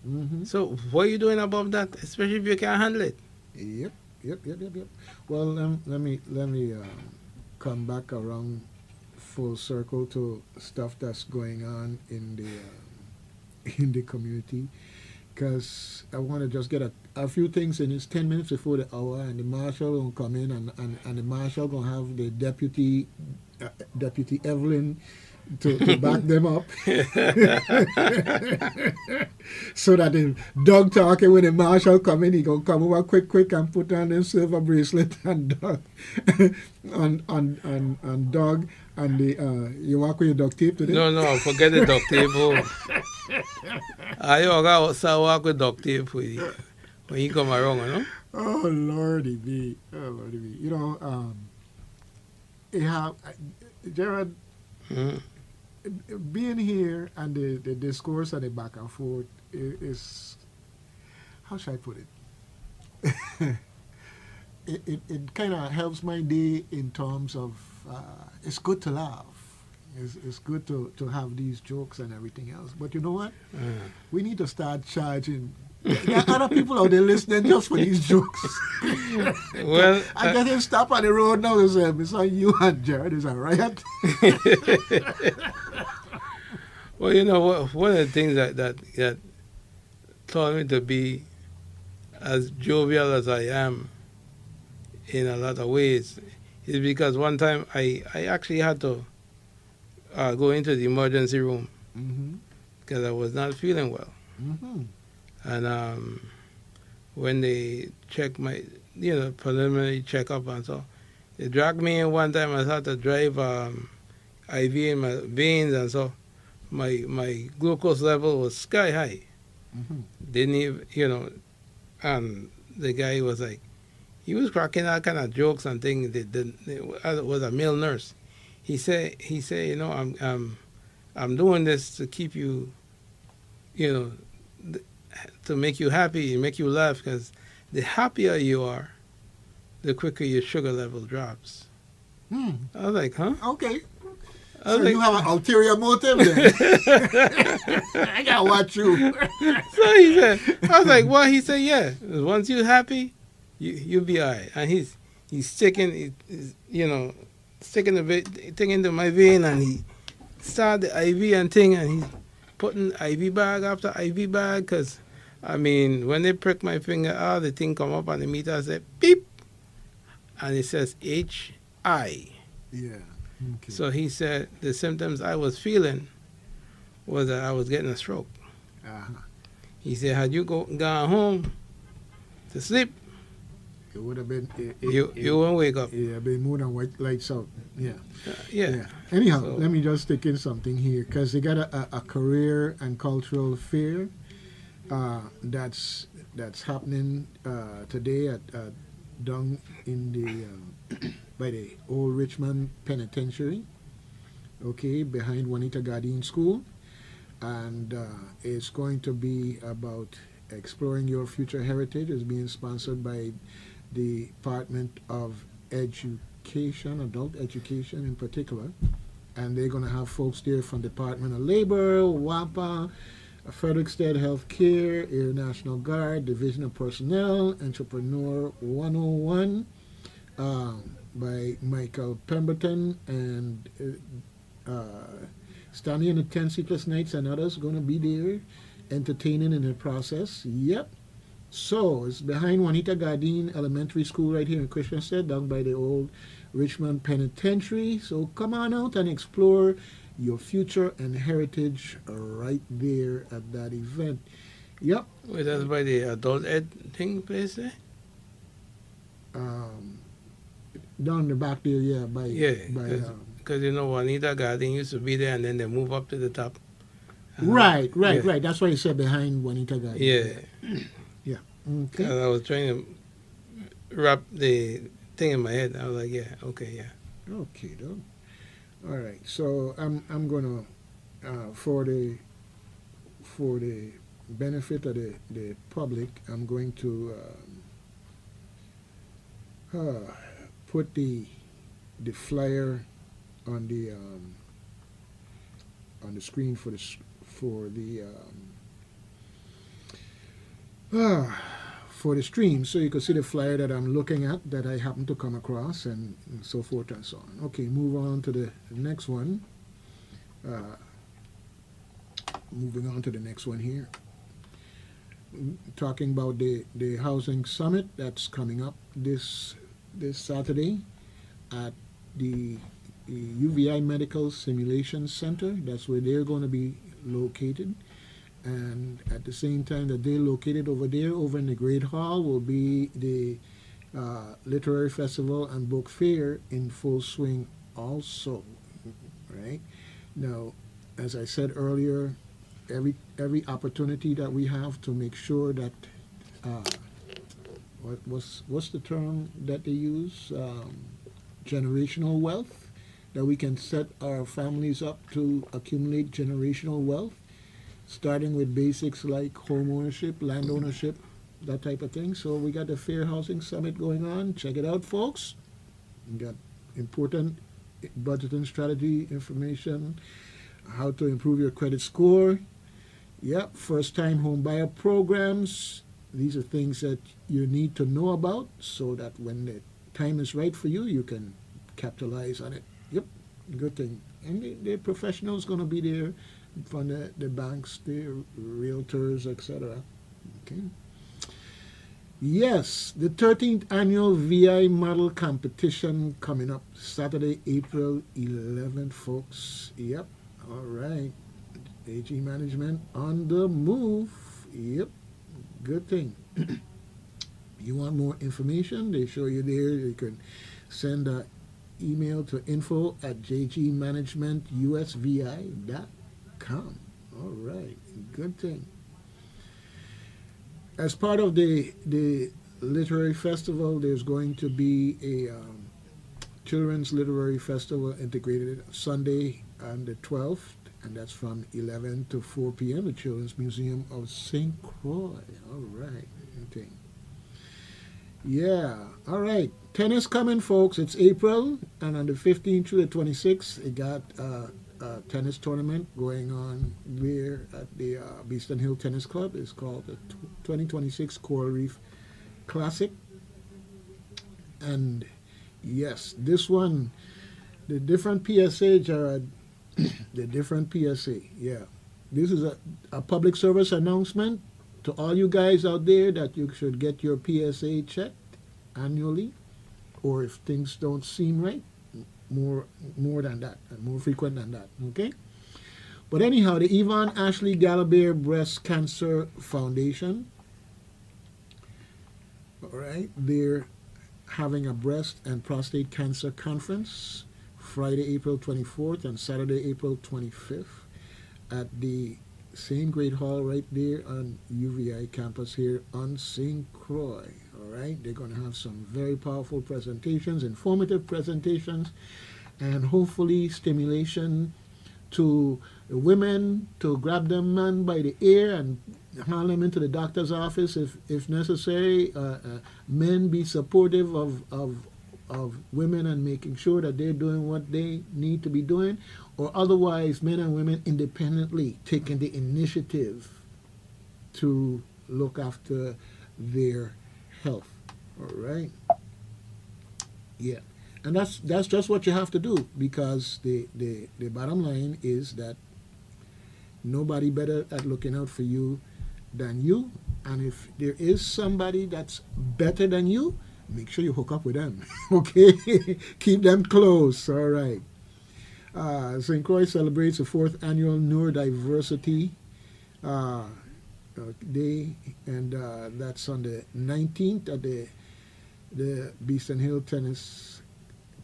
A: Mm-hmm.
B: So what are you doing above that, especially if you can't handle it?
A: Yep. Yep. Well, let me come back around full circle to stuff that's going on in the in the community, because I want to just get a few things in. It's 10 minutes before the hour, and the marshal will come in, and the marshal going to have the deputy Evelyn to back them up. So that the dog talking when the marshal come in, he gonna come over quick and put on the silver bracelet and dog on dog and the you walk with your duct tape today?
B: No, forget the duct tape. I also walk with duct tape when you come around, you know?
A: Oh Lordy me. You know, you have Jared.
B: Mm.
A: Being here and the discourse and the back and forth is how should I put it? it kind of helps my day in terms of it's good to laugh. It's good to have these jokes and everything else. But you know what? We need to start charging. There are other people out there listening just for these jokes.
B: Well,
A: I get him stop on the road now and say, it's on you and Jared, is a riot.
B: well, you know, one of the things that taught me to be as jovial as I am in a lot of ways is because one time I actually had to go into the emergency room because I was not feeling well.
A: Mm-hmm.
B: And when they checked my, preliminary checkup and so, they dragged me in one time. I had to drive IV in my veins, and so my glucose level was sky high.
A: Mm-hmm.
B: Didn't even, and the guy was like, he was cracking all kind of jokes and things. It was a male nurse. He said, I'm doing this to keep you, to make you happy, make you laugh, because the happier you are, the quicker your sugar level drops. I was like, huh?
A: Okay.
B: So
A: you have an ulterior motive then. I gotta watch you.
B: So he said, I was like, well, he said, yeah. Once you're happy, you'll be all right. And he's sticking, sticking the thing into my vein, and he started the IV and thing, and he's putting IV bag after IV bag, because, when they prick my finger, the thing come up on the meter, I said, beep, and it says HI.
A: Yeah. Okay.
B: So he said the symptoms I was feeling was that I was getting a stroke.
A: Uh-huh.
B: He said, had you gone home to sleep,
A: it would have been...
B: you won't wake up.
A: Yeah, been more than white lights out. Yeah.
B: Yeah.
A: Anyhow,
B: So,
A: let me just stick in something here, because they got a career and cultural fair that's happening today at down in the by the old Richmond Penitentiary, okay, behind Juanita Gardine School, and it's going to be about exploring your future heritage. It's being sponsored by the Department of Education, adult education in particular, and they're going to have folks there from Department of Labor, WAPA, Frederickstead Healthcare, Air National Guard, Division of Personnel, Entrepreneur 101, by Michael Pemberton, and Stanley and the 10 Sleepless Nights and others going to be there entertaining in the process. Yep. So it's behind Juanita Gardine Elementary School right here in Christiansted, down by the old Richmond Penitentiary. So come on out and explore your future and heritage right there at that event. Yep.
B: Wait, that's by the adult ed thing place there?
A: Down the back there, yeah.
B: Because Juanita Garden used to be there, and then they move up to the top.
A: Right. That's why you said behind Juanita Garden.
B: Yeah.
A: Yeah. Okay.
B: I was trying to wrap the thing in my head. I was like, yeah, okay, yeah.
A: Okay, though. All right. So I'm gonna for the benefit of the public, I'm going to put the flyer on the screen for the stream, so you can see the flyer that I'm looking at that I happen to come across, and so forth and so on. Okay, move on to the next one. Moving on to the next one here. Talking about the housing summit that's coming up this Saturday at the UVI Medical Simulation Center. That's where they're going to be located. And at the same time that they're located over there, over in the Great Hall, will be the Literary Festival and Book Fair in full swing also. Right? Now, as I said earlier, every opportunity that we have to make sure that what's the term that they use? Generational wealth, that we can set our families up to accumulate generational wealth, starting with basics like home ownership, land ownership, that type of thing. So we got the Fair Housing Summit going on. Check it out, folks. We got important budgeting strategy information, how to improve your credit score. Yep, first-time home buyer programs. These are things that you need to know about so that when the time is right for you, you can capitalize on it. Yep, good thing. And the professionals going to be there from the banks, the realtors, etc. Okay. Yes, the 13th annual VI model competition coming up Saturday, April 11th, folks. Yep, all right. AG Management on the move. Yep, good thing. You want more information? They show you there. You can send an email to info@jgmanagementusvi.com. All right, good thing. As part of the literary festival, there's going to be a children's literary festival integrated Sunday on the 12th, and that's from 11 to 4 p.m. at Children's Museum of St. Croix. All right, okay. Yeah, all right. Tennis coming, folks. It's April, and on the 15th through the 26th, it got a tennis tournament going on there at the Beeston Hill Tennis Club. It's called the 2026 Coral Reef Classic. And yes, this one, the different PSAs are the different PSA. Yeah, this is a public service announcement to all you guys out there that you should get your PSA checked annually, or if things don't seem right, more than that, and more frequent than that. Okay. But anyhow, the Yvonne Ashley Gallagher Breast Cancer Foundation, all right, they're having a breast and prostate cancer conference Friday, April 24th and Saturday, April 25th at the same Great Hall right there on UVI campus here on St. Croix. All right, they're going to have some very powerful presentations, informative presentations, and hopefully stimulation to the women to grab them man by the ear and haul them into the doctor's office if necessary. Men be supportive of women and making sure that they're doing what they need to be doing, or otherwise men and women independently taking the initiative to look after their health. All right. Yeah. And that's just what you have to do, because the bottom line is that nobody better at looking out for you than you. And if there is somebody that's better than you, make sure you hook up with them. Okay? Keep them close. All right. St. Croix celebrates the 4th annual Neurodiversity Day, and that's on the 19th at the Beeston Hill Tennis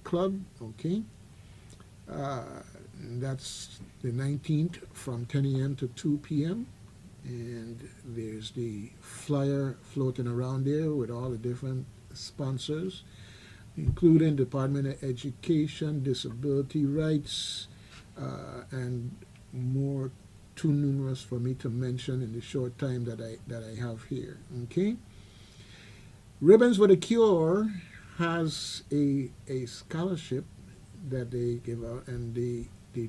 A: Club. Okay. That's the 19th from 10 a.m. to 2 p.m. And there's the flyer floating around there with all the different sponsors, including Department of Education, Disability Rights, and more, too numerous for me to mention in the short time that I have here. Okay. Ribbons with a Cure has a scholarship that they give out, and the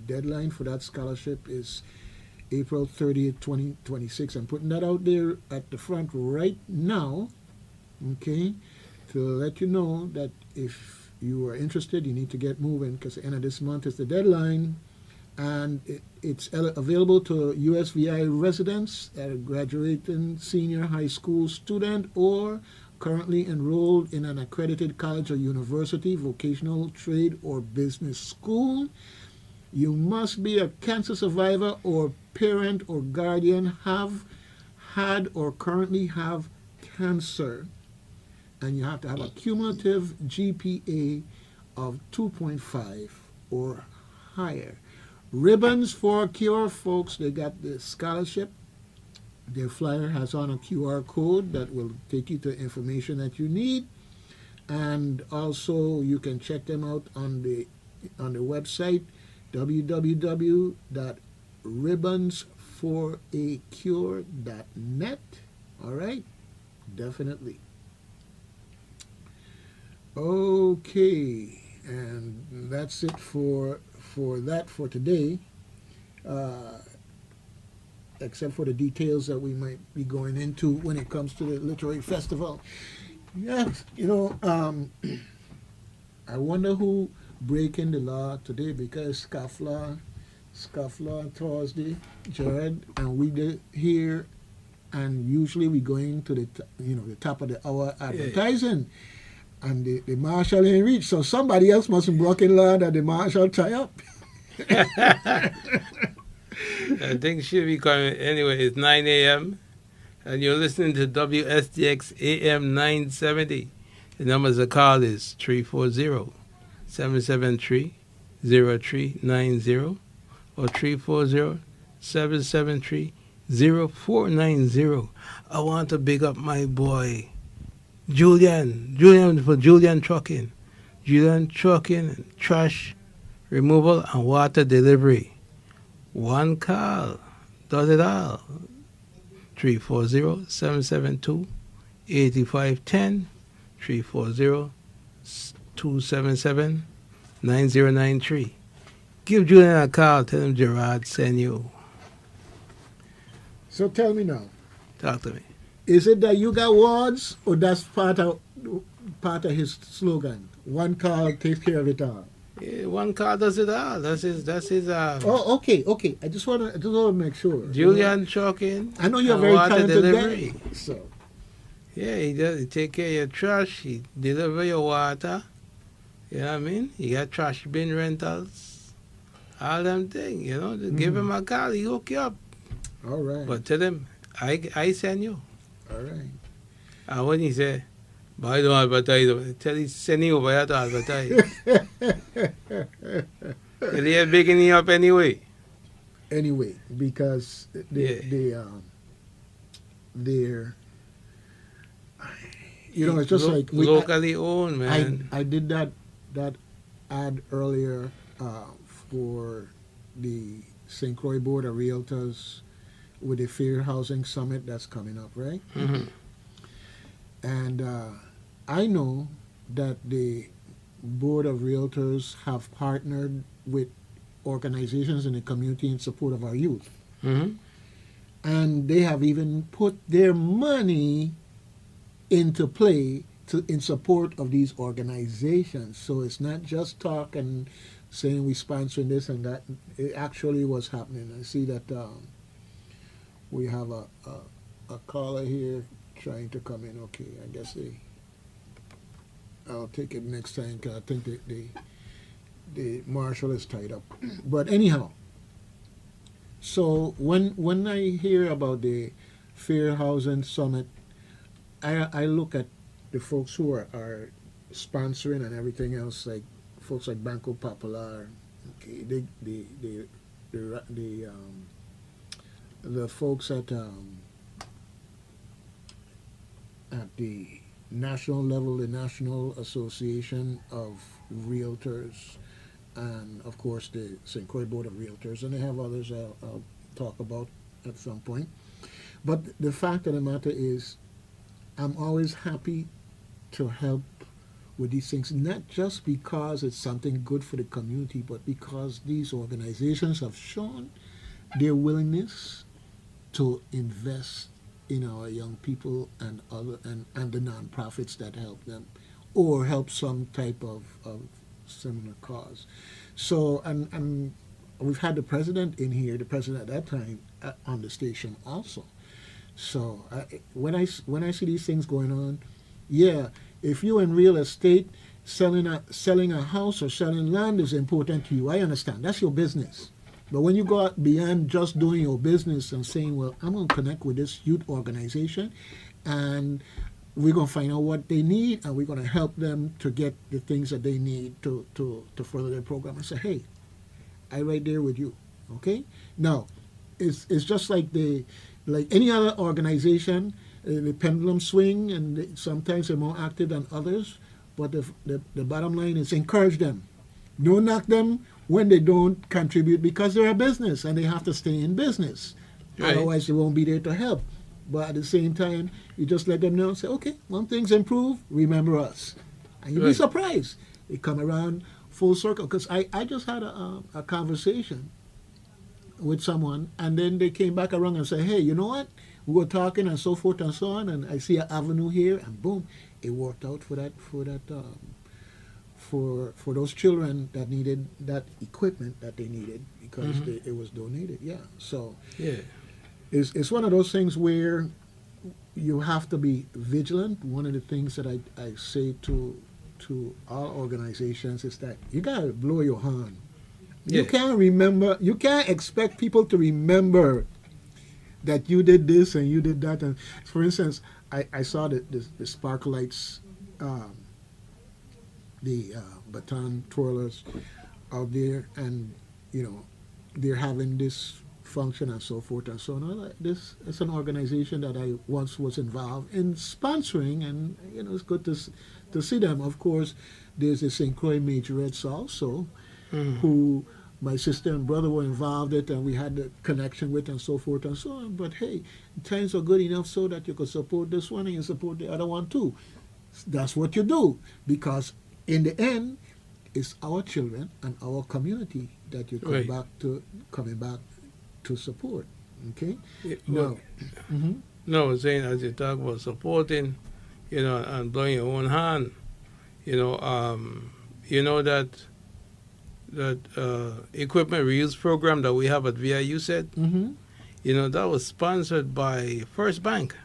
A: deadline for that scholarship is April 30th, 2026. I'm putting that out there at the front right now, okay, to let you know that if you are interested, you need to get moving because the end of this month is the deadline. And it's available to USVI residents, a graduating senior high school student, or currently enrolled in an accredited college or university, vocational, trade, or business school. You must be a cancer survivor or parent or guardian have had or currently have cancer. And you have to have a cumulative GPA of 2.5 or higher. Ribbons for Cure, folks. They got the scholarship. Their flyer has on a QR code that will take you to information that you need. And also you can check them out on the website www.ribbonsforacure.net. All right, definitely. Okay, and that's it for today. Except for the details that we might be going into when it comes to the literary festival. Yes, I wonder who breaking the law today, because Scofflaw Thursday, Jared, and we did here, and usually we going to the top of the hour advertising, and the marshal ain't reached, so somebody else must have broken law that the marshal tie up.
B: I think she'll be coming. Anyway, it's 9 a.m. and you're listening to WSTX AM 970. The numbers to call is 340-773-0390 or 340-773-0490. I want to big up my boy, Julian for Julian Trucking. Julian Trucking, trash removal and water delivery. One call does it all. 340-772-8510, 340-277-9093. Give Julian a call. Tell him Gerard sent you.
A: So tell me now.
B: Talk to me.
A: Is it that you got wards, or that's part of his slogan? One call takes care of it all.
B: Yeah, one call does it all. That's his.
A: Oh, okay. I just wanna make sure.
B: Julian Trucking.
A: I know you're very talented
B: delivery.
A: guy. So.
B: Yeah, he does. He take care of your trash. He deliver your water. You know what I mean? He got trash bin rentals. All them things. Give him a call. He hook you up.
A: All right.
B: But tell him I send you.
A: All right.
B: And when he say, but I don't advertise, tell him send you over here to advertise. Tell he picking you up anyway.
A: Anyway, because they're it's just like
B: locally owned, man.
A: I did that ad earlier for the St. Croix Board of Realtors with the Fair Housing Summit that's coming up, right?
B: Mm-hmm.
A: And I know that the Board of Realtors have partnered with organizations in the community in support of our youth.
B: Mm-hmm.
A: And they have even put their money into play in support of these organizations. So it's not just talk and saying we sponsoring this and that. It actually was happening. I see that we have a caller here trying to come in. Okay, I guess I'll take it next time because I think the marshal is tied up. But anyhow, so when I hear about the Fair Housing Summit, I look at the folks who are sponsoring and everything else, like folks like Banco Popular, okay, the folks at the national level, the National Association of Realtors, and of course the St. Croix Board of Realtors, and they have others I'll talk about at some point. But the fact of the matter is, I'm always happy to help with these things, not just because it's something good for the community, but because these organizations have shown their willingness to invest in our young people and and the nonprofits that help them or help some type of similar cause. So and we've had the president in here, the president at that time on the station also. So when I see these things going on, yeah, if you're in real estate, selling a house or selling land is important to you. I understand that's your business. But when you go out beyond just doing your business and saying, well, I'm going to connect with this youth organization and we're going to find out what they need and we're going to help them to get the things that they need to further their program. I say, hey, I'm right there with you. Okay? Now, it's just like any other organization, the pendulum swing, and sometimes they're more active than others. But the bottom line is encourage them. Don't knock them when they don't contribute because they're a business and they have to stay in business. Right. Otherwise, they won't be there to help. But at the same time, you just let them know and say, okay, when things improve, remember us. And you'll be surprised. They come around full circle. Because I just had a conversation with someone, and then they came back around and said, hey, you know what? We were talking and so forth and so on, and I see an avenue here, and boom, it worked out for those children that needed that equipment that they needed because it was donated. Yeah. So
B: yeah,
A: it's one of those things where you have to be vigilant. One of the things that I say to all organizations is that you gotta blow your horn. Yeah. You can't expect people to remember that you did this and you did that. And for instance, I saw the sparkle lights, the baton twirlers out there, and they're having this function and so forth and so on. This is an organization that I once was involved in sponsoring, and it's good to see them. Of course, there's the St. Croix Majorettes also, who my sister and brother were involved in, and we had the connection with, and so forth and so on. But hey, times are good enough so that you can support this one and you support the other one too. That's what you do, because in the end, it's our children and our community that you coming back to support. Okay.
B: No, saying as you talk about supporting, and blowing your own hand, that equipment reuse program that we have at VIU said, that was sponsored by First Bank.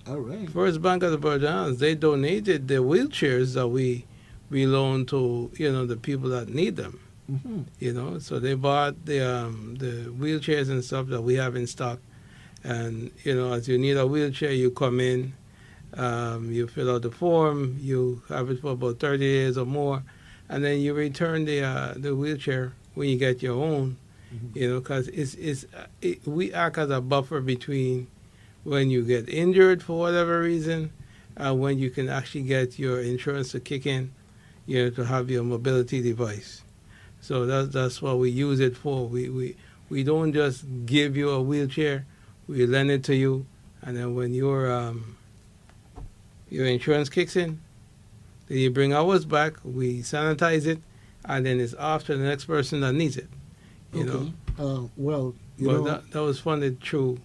A: All right.
B: First Bank of the Virgin Islands, they donated the wheelchairs that we loan to, the people that need them. So they bought the wheelchairs and stuff that we have in stock. And, as you need a wheelchair, you come in, you fill out the form, you have it for about 30 days or more, and then you return the wheelchair when you get your own, because we act as a buffer between when you get injured for whatever reason, when you can actually get your insurance to kick in, to have your mobility device. So that's what we use it for. We don't just give you a wheelchair, we lend it to you, and then when your insurance kicks in, then you bring ours back, we sanitize it, and then it's off to the next person that needs it. That was funded through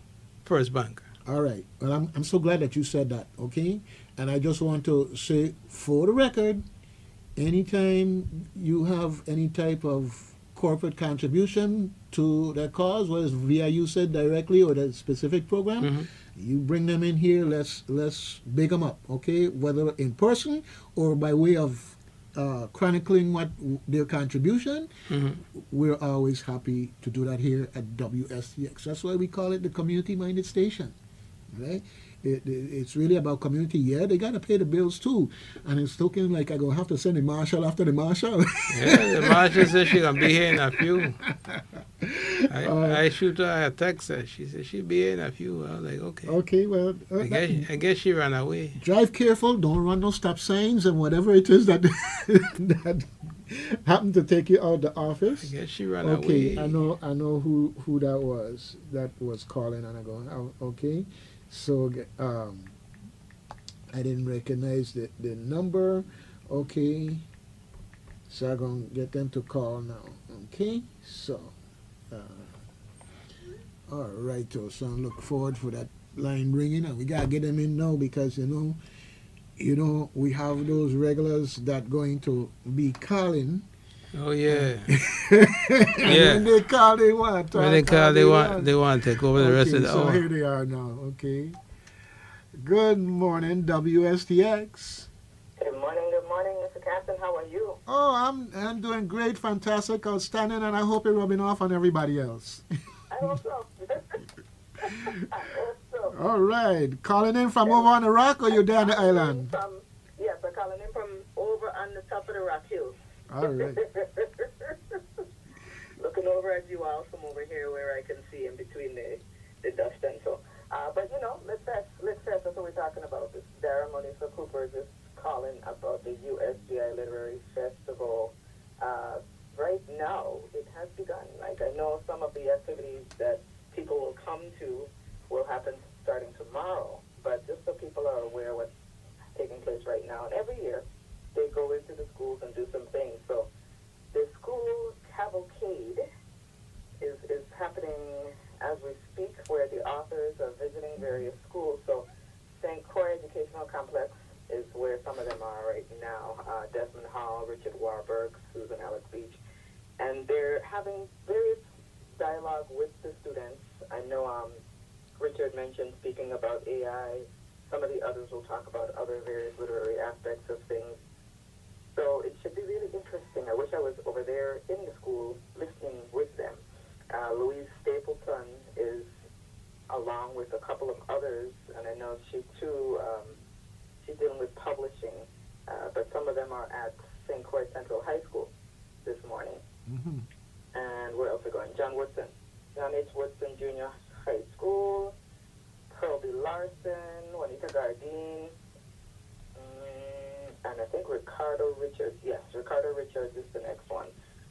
B: First Bank.
A: All right. Well, I'm so glad that you said that, okay? And I just want to say, for the record, anytime you have any type of corporate contribution to that cause, whether it's VIU said directly or that specific program, you bring them in here, let's big them up, okay? Whether in person or by way of chronicling what their contribution, we're always happy to do that here at WSTX. That's why we call it the community-minded station, right? It's really about community. Yeah, they got to pay the bills too. And it's looking like I'm going to have to send the marshal after the marshal.
B: Yeah, the marshal says she's going to be here in a few. I shoot her a text. She said she'll be here in a few. I was like, okay.
A: Okay, well.
B: I guess she ran away.
A: Drive careful. Don't run no stop signs and whatever it is that that happened to take you out of the office.
B: I guess she ran away.
A: Okay, I know who that was calling, and I go, oh, okay. So I didn't recognize the number. Okay, so I'm gonna get them to call now. Okay, so uh, all right, so I look forward for that line ringing, and we gotta get them in now because we have those regulars that going to be calling.
B: Oh yeah,
A: And
B: yeah.
A: when they call, they want to
B: When they
A: talk all
B: call, they
A: day
B: want
A: long.
B: they want to take over the rest of
A: Okay,
B: the
A: so
B: hour.
A: here they are now. Okay. Good morning, WSTX.
C: Good morning, Mr. Captain. How are you?
A: Oh, I'm doing great, fantastic, outstanding, and I hope you're rubbing off on everybody else.
C: I hope so. I hope so.
A: All right, calling in from
C: Yes.
A: over on the rock, or you there on the
C: Calling in
A: island?
C: yes, I'm calling in from over on the top of the Rock Hills.
A: All right.
C: Looking over at you all from over here where I can see in between the dust and so. But let's test. That's what we're talking about. This Darren Monisa Cooper is just calling about the USGI Literary Festival. Right now, it has begun. Like, I know some of the activities that people will come to will happen starting tomorrow. But just so people are aware what's taking place right now. And every year, they go into the schools and do some things. So the school cavalcade is happening as we speak, where the authors are visiting various schools. So St. Croix Educational Complex is where some of them are right now. Desmond Hall, Richard Warburg, Susan Alex Beach. And they're having various dialogue with the students. I know Richard mentioned speaking about AI. Some of the others will talk about other various literary aspects of things. So it should be really interesting. I wish I was over there in the school listening with them. Louise Stapleton is along with a couple of others, and I know she too, she's dealing with publishing, but some of them are at St. Croix Central High School this morning.
A: Mm-hmm.
C: And where else are we going? John H. Woodson Junior High School, Pearl B. Larson, Juanita Gardine, and I think Ricardo Richards. Yes, Ricardo Richards is the next one.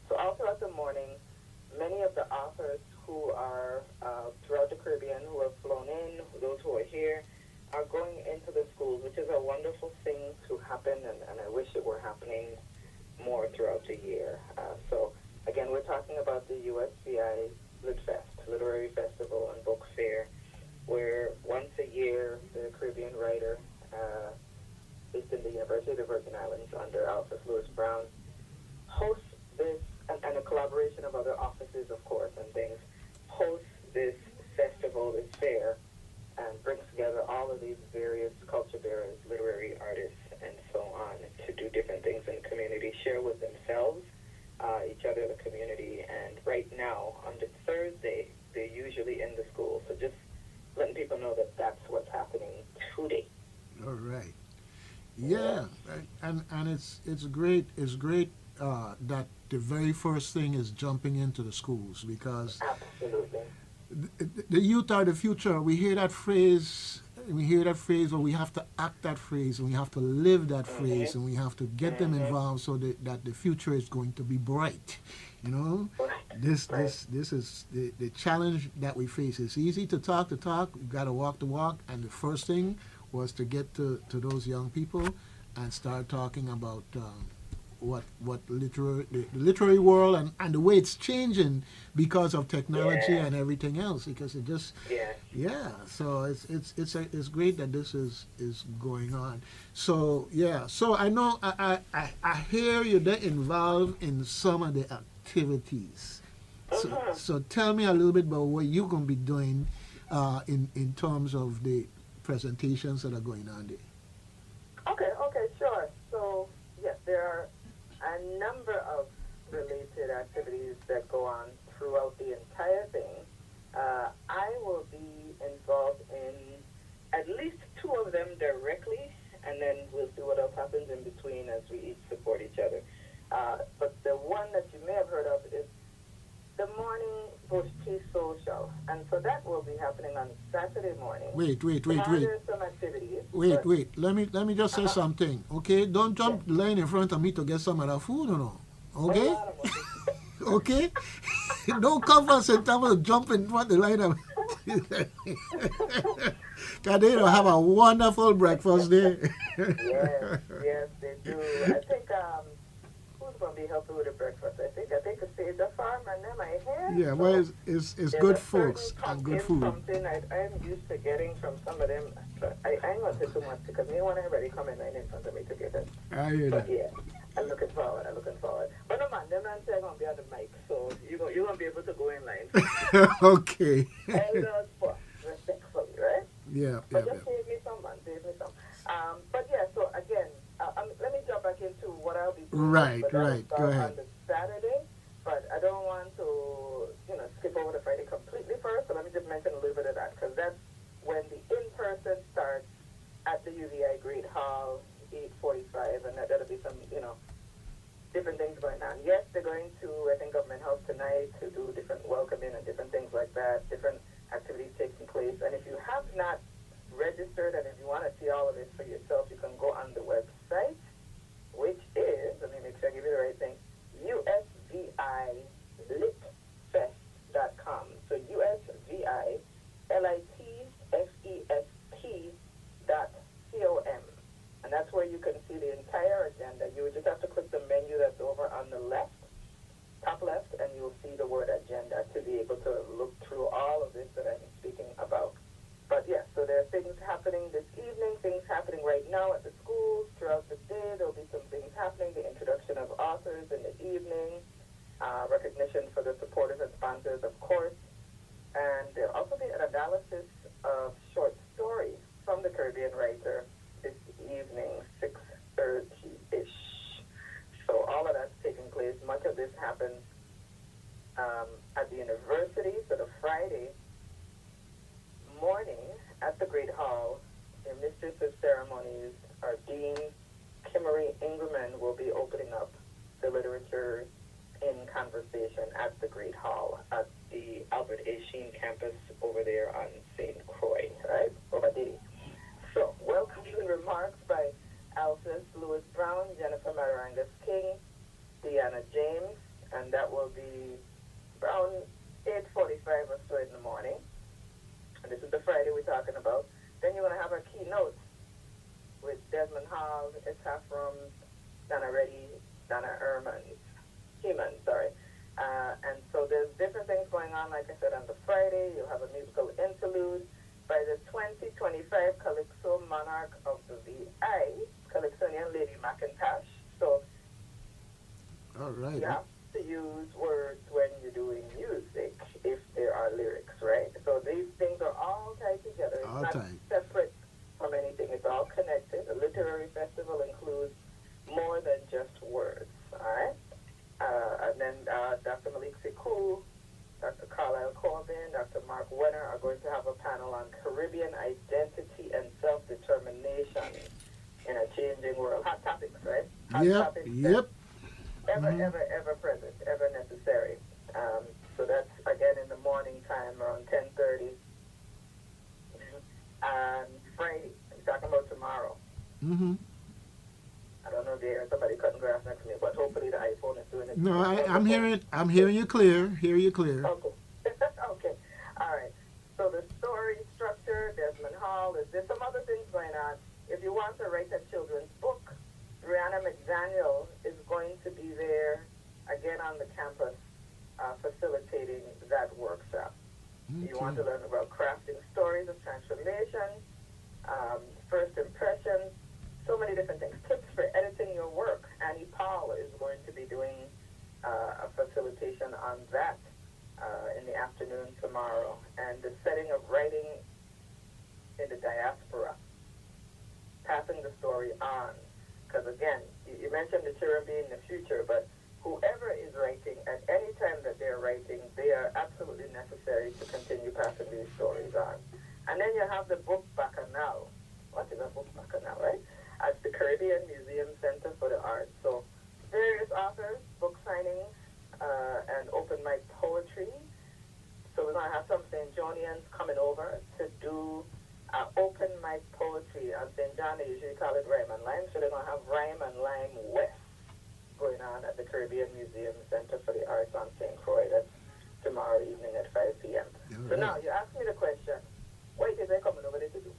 C: So all throughout the morning, many of the authors who are throughout the Caribbean, who have flown in, those who are here, are going into the schools, which is a wonderful thing to happen, and I wish it were happening more throughout the year. So again, we're talking about the USCI Lit Fest, Literary Festival and Book Fair, where once a year the Caribbean writer based in the University of the Virgin Islands under Alfred Lewis Brown hosts this, and a collaboration of other offices, of course, and things, hosts this festival, this fair, and brings together all of these various culture bearers, literary artists, and so on, to do different things in the community, share with themselves, each other, the community. And right now, on the Thursday, they're usually in the school. So just letting people know that that's what's happening today.
A: All right. Yeah, and it's great. It's great that the very first thing is jumping into the schools, because
C: Absolutely.
A: the youth are the future. We hear that phrase. But we have to act that phrase, and we have to live that phrase, and we have to get them involved so that the future is going to be bright. This is the challenge that we face. It's easy to talk the talk. We've got to walk the walk, and the first thing was to get to those young people and start talking about what the literary world and the way it's changing because of technology and everything else. Because it just so it's great that this is going on. So so I know I hear you're involved in some of the activities. So tell me a little bit about what you're going to be doing in terms of the presentations that are going on there.
C: Okay, sure. So, yes, there are a number of related activities that go on throughout the entire thing. I will be involved in at least two of them directly, and then we'll see what else happens in between as we each support each other. But the one that you may have heard of is the Morning Bush Tea Social, and so that will be happening on Saturday morning.
A: Wait.
C: There's some activities.
A: Wait. Let me just say something. Okay, don't jump the line in front of me to get some of that food, no. Okay, okay. Don't come for September to jump in front of the line. 'Cause they don't have a wonderful breakfast there.
C: Yes, yes, they do. I think who's gonna be helping with the breakfast? I think it's Save the Farm and them I hear.
A: Yeah,
C: So
A: well, it's
C: there's
A: good
C: a
A: folks
C: certain
A: and good
C: pumpkin
A: food.
C: something I'm used to getting from some of them. But I ain't gonna say too much because me want everybody coming right in front of me to get it.
A: I hear
C: But
A: that.
C: yeah, I'm looking forward. But no man, them man say I'm gonna be on the mic, so you're gonna be able to go in line.
A: Okay.
C: Elders first, respectfully, right?
A: Yeah,
C: But
A: yeah,
C: just save me some, man. Save me some. But yeah, so again, let me jump back into what I'll be doing.
A: Right,
C: But that'll
A: right. Go
C: start
A: ahead.
C: on the Saturday. But I don't want to, skip over the Friday completely first. So let me just mention a little bit of that because that's when the in-person starts at the UVI Great Hall, 8:45, and that'll be some, different things going on. Yes, they're going to, I think, Government House tonight to do different welcoming and different things like that, different activities taking place. And if you have not registered and if you want to see all of this for yourself, you can go on the website, which is, let me make sure I give you the right thing, usvilitfest.com. So usvilitfest.com. And that's where you can see the entire agenda. You would just have to click the menu that's over on the left, top left, and you'll see the word agenda to be able to look through all of this that I'm speaking about. But yeah, so there are things happening this evening, things happening right now at the schools throughout the day. There'll be some things happening, the introduction of authors in the evening, recognition for the supporters and sponsors, of course. And there'll also be an analysis of short stories from the Caribbean writer this evening, 6:30-ish. So all of that's taking place. Much of this happens at the university. So the Friday morning at the Great Hall, the Mistress of Ceremonies, our Dean, Kimmery Ingerman, will be opening up the literature in conversation at the Great Hall at the Albert A. Sheen campus over there on St. Croix, right? Over there. So, welcoming remarks by Alphys Lewis Brown, Jennifer Marangas King, Deanna James, and that will be around 8:45 or so in the morning. And this is the Friday we're talking about. Then you're going to have a keynote with Desmond Hall, Ishaf Rooms, Donna Reddy, Donna Heeman, sorry. And so there's different things going on, like I said, on the Friday. You'll have a musical interlude by the 2025 Calypso Monarch of the VI, Calypsonian Lady McIntosh. So
A: All right.
C: you have to use words when you're doing music if there are lyrics, right? So these things are all tied together. It's
A: All
C: not
A: tied.
C: separate from anything. It's all connected. The literary festival includes more than just words, all right? And then Dr. Malik Sekou, Dr. Carlisle Corbin, Dr. Mark Wenner are going to have a panel on Caribbean identity and self-determination in a changing world. Hot topics, right? Hot
A: Yep,
C: topics that
A: yep.
C: ever present, ever necessary. So that's, again, in the morning time, around 10:30. And Friday, I'm talking about tomorrow.
A: Mm-hmm.
C: I don't know if you hear somebody cutting grass next to me, but hopefully the iPhone is doing it.
A: No, I'm hearing you clear. Hear you clear.
C: Okay. Okay. All right. So the story structure, Desmond Hall, there's some other things going on. If you want to write a children's book, Brianna McDaniel is going to be there again on the campus facilitating that workshop.
A: Okay.
C: You want to learn about crafting stories of transformation, first impressions, so many different things. Tips for editing your work. Annie Paul is going to be doing a facilitation on that in the afternoon tomorrow. And the setting of writing in the diaspora, passing the story on. Because again, you mentioned the children being the future, but whoever is writing, at any time that they're writing, they are absolutely necessary to continue passing these stories on. And then you have the book bacchanal. What is a book bacchanal, right? At the Caribbean Museum Center for the Arts. So various authors, book signings, and open mic poetry. So we're going to have some St. Johnians coming over to do open mic poetry. On St. John, they usually call it Rhyme and Lime. So they're going to have Rhyme and Lime West going on at the Caribbean Museum Center for the Arts on St. Croix. That's tomorrow evening at 5 p.m. So now you ask me the question, what is they coming over there to do?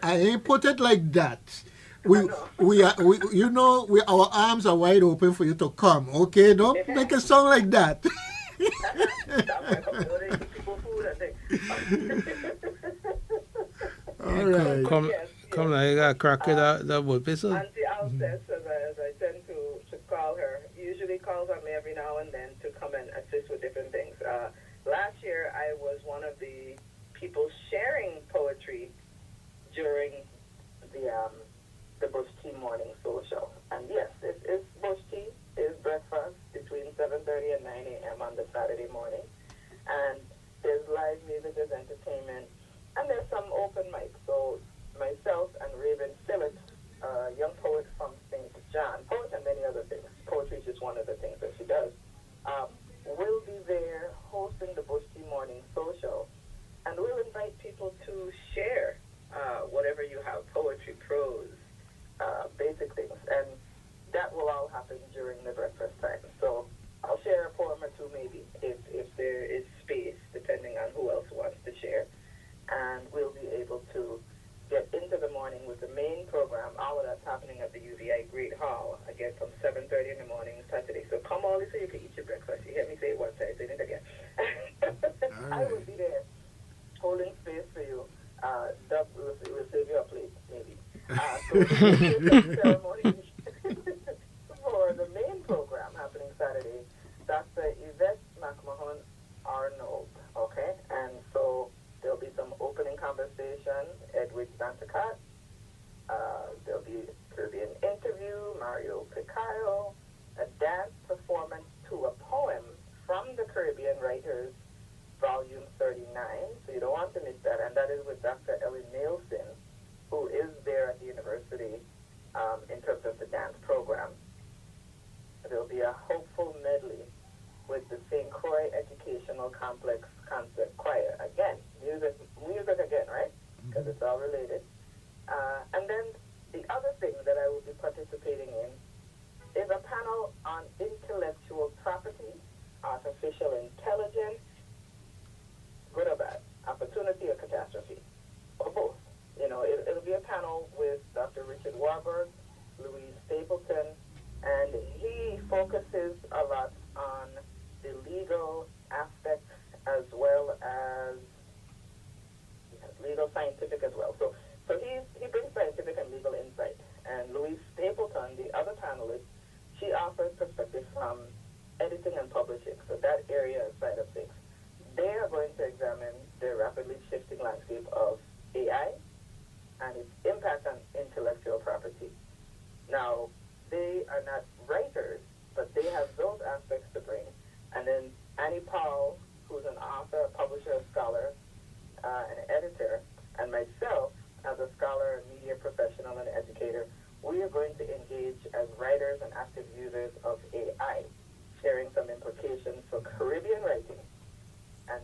A: ain't put it like that.
C: I
A: We
C: know.
A: our arms are wide open for you to come. Okay, don't make it sound like that.
C: That might come over there, eat people food, I think.
A: All
B: Come,
A: right.
C: But
B: come,
C: yes,
B: come
C: yes.
B: now, you got crack it that wood pistol.
C: Auntie Alcest, as I tend to call her, usually calls on me every now and then to come and assist with different things. Last year, I was one of the people sharing poetry during the Bush Tea Morning Social. And yes, it is Bush Tea, is breakfast between 7:30 and 9 a.m. on the Saturday morning. And there's live music, there's entertainment, and there's some open mic. So myself and Raven Phillips, a young poet from St. John, poet and many other things. Poetry is just one of the things that she does. Will be there hosting the Bush Tea Morning Social, and we'll invite people to share whatever you have, poetry, prose, basic things, and that will all happen during the breakfast time. So I'll share a poem or two maybe if there is space, depending on who else wants to share, and we'll be able to get into the morning with the main program. All of that's happening at the UVI Great Hall, again, from 7:30 in the morning Saturday. So come early so you can eat your breakfast. You hear me say it once, I say it again. I will be there holding space for you. Doug will save you a plate, maybe. So the ceremony for the main program happening Saturday, Dr. Yvette McMahon Arnold, okay? And so there'll be some opening conversation, Edwidge Dantacat. There'll be Caribbean interview, Mario Picayo, a dance performance to a poem from the Caribbean Writers, Volume 39. So you don't want to miss that. And that is with Dr. Ellie Nielsen, who is there at the university in terms of the dance program. There'll be a hopeful medley with the St. Croix Educational Complex Concert Choir. Again, music again, right? Because it's all related. And then the other thing that I will be participating in is a panel on intellectual property, artificial intelligence, good or bad, opportunity or catastrophe, or both. You know, it'll be a panel with Dr. Richard Warburg, Louise Stapleton, and he focuses a lot on the legal aspects as well as legal scientific as well. So he brings scientific and legal insight. And Louise Stapleton, the other panelist, she offers perspective from editing and publishing, so that area side of things. They are going to examine the rapidly shifting landscape of AI and its impact on intellectual property. Now, they are not writers, but they have those aspects to bring. And then Annie Paul, who's an author, a publisher, a scholar, an editor, and myself as a scholar, and media professional, and educator, we are going to engage as writers and active users of AI, sharing some implications for Caribbean writing and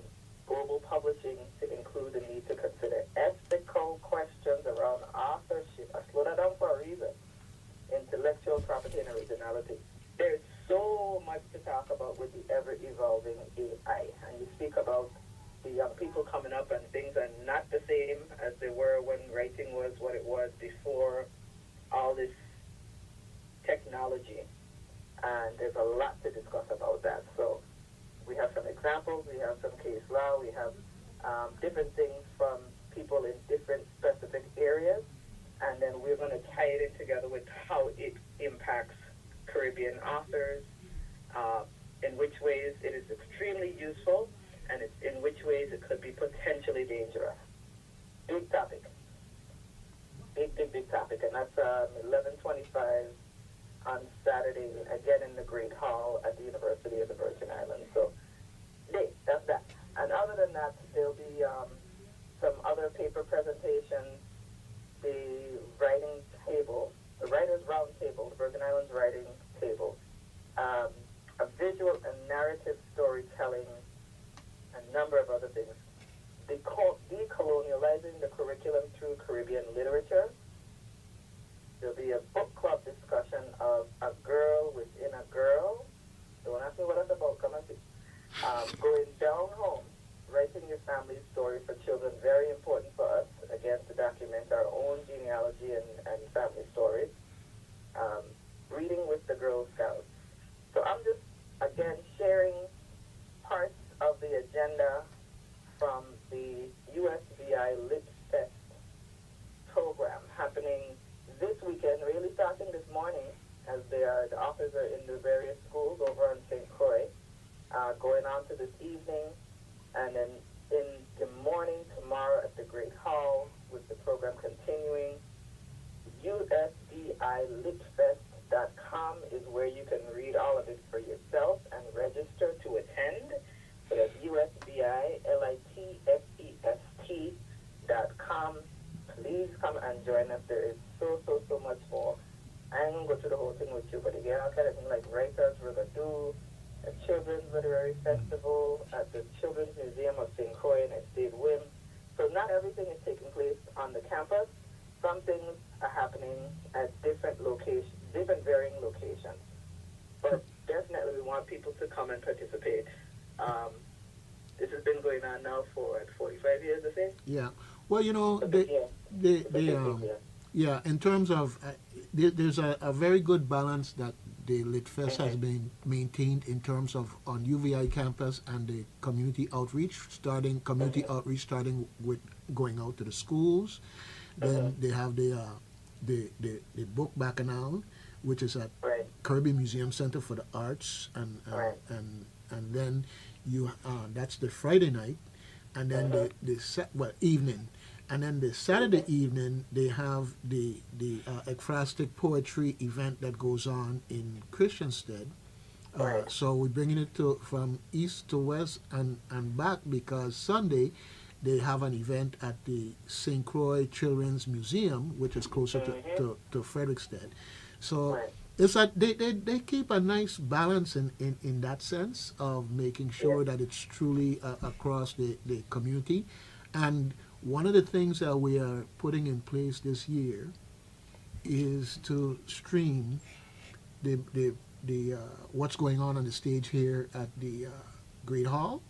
C: global publishing, to include the need to consider ethical questions around authorship. I slow that down for a reason. Intellectual property and originality. There's so much to talk about with the ever-evolving AI. And you speak about the young people coming up, and things are not the same as they were when writing was what it was before all this technology. And there's a lot to discuss about that. So we have some examples, we have some case law, we have different things from people in different specific areas, and then we're going to tie it in together with how it impacts Caribbean authors, in which ways it is extremely useful, and in which ways it could be potentially dangerous. Big topic. Big topic, and that's 11:25 on Saturday, again in the Great Hall at the University of the Virgin Islands. So, that's that. And other than that, there'll be some other paper presentations, the writing table, the Writers' Round Table, the Virgin Islands Writing Table, a visual and narrative storytelling, a number of other things. Decolonializing the curriculum through Caribbean literature. There'll be a book club discussion of A Girl Within a Girl. Don't ask me what that's about, come and see. Going down home, writing your family's story for children, very important for us, again, to document our from the USVI Lit Fest program happening this weekend, really starting this morning, as the authors are in the various schools over on St. Croix, going on to this evening, and then in the morning tomorrow at the Great Hall, with the program continuing. USVILitfest.com is where you can read all of it for yourself and register to attend. So that's USVILitfest.com. Please come and join us. There is so much more. I ain't going to go through the whole thing with you, but again, all kind of things like Writers Riverdo, a Children's Literary Festival at the Children's Museum of St. Croix and Estate Wim. So not everything is taking place on the campus. Some things are happening at different locations, different varying locations. But definitely we want people to come and participate. This has been going on now for 45 years, I think.
A: Yeah. Well, you know, yeah, in terms of, there's a very good balance that the LitFest has been maintained in terms of on UVI campus and the community outreach, starting with going out to the schools. Then they have the book bacchanal, which is at Caribbean Museum Center for the Arts, and then you that's the Friday night, and then the evening. And then the Saturday evening, they have the ekphrastic poetry event that goes on in Christiansted. So we're bringing it from east to west and back, because Sunday they have an event at the St. Croix Children's Museum, which is closer to Frederickstead. So it's they keep a nice balance in that sense of making sure that it's truly across the community. And one of the things that we are putting in place this year is to stream the what's going on the stage here at the Great Hall.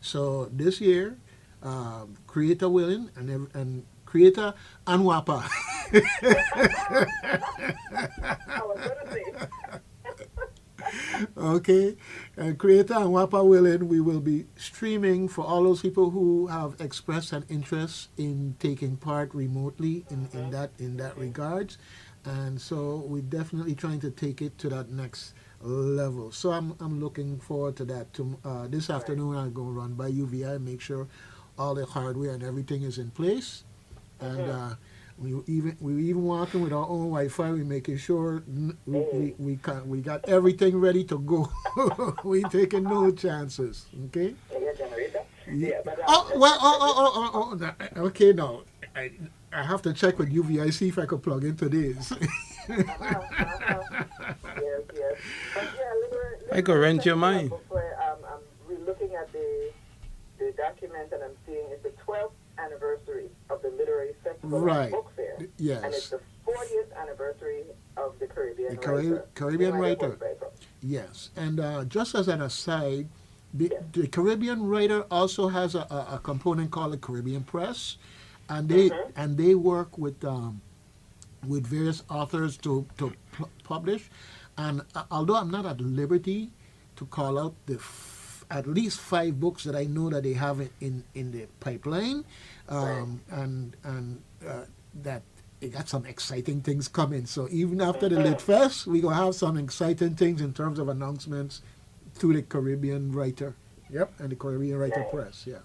A: So this year, Creator willing and Creator and Wapa. Okay, and Creator and Wapa willing, we will be streaming for all those people who have expressed an interest in taking part remotely in that regards, and so we're definitely trying to take it to that next level. So I'm looking forward to that. This afternoon I'm going to run by UVI, make sure all the hardware and everything is in place, and we even working with our own Wi-Fi. We making sure we got everything ready to go. We taking no chances. Okay. Okay. Now I have to check with UVI, see if I could plug into this.
C: Yes.
B: I could rent your mind.
C: I'm looking at the document, and I'm seeing it's the 12th anniversary of the Literary Festival and Book Fair.
A: Yes.
C: And it's the 40th anniversary of the Caribbean
A: Caribbean Writer. Yes. And just as an aside, the Caribbean Writer also has a component called the Caribbean Press, and they work with various authors to publish. And although I'm not at liberty to call out at least 5 books that I know that they have in the pipeline, and that they got some exciting things coming. So even after the Lit Fest, we're going to have some exciting things in terms of announcements through the Caribbean Writer. Yep, and the Caribbean Writer Press. Yeah.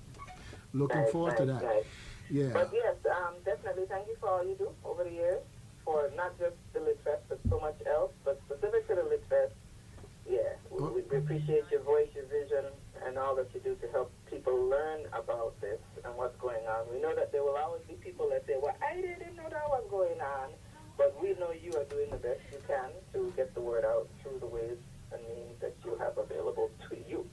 A: Looking forward to that. Yeah.
C: But yes, definitely thank you for all you do over the years, for not just the Lit Fest, but so much else, but specific to the Lit Fest. Yeah, we appreciate your voice, your vision, and all that you do to help people learn about this and what's going on. We know that there will always be people that say, well, I didn't know that was going on, but we know you are doing the best you can to get the word out through the ways and means that you have available to you.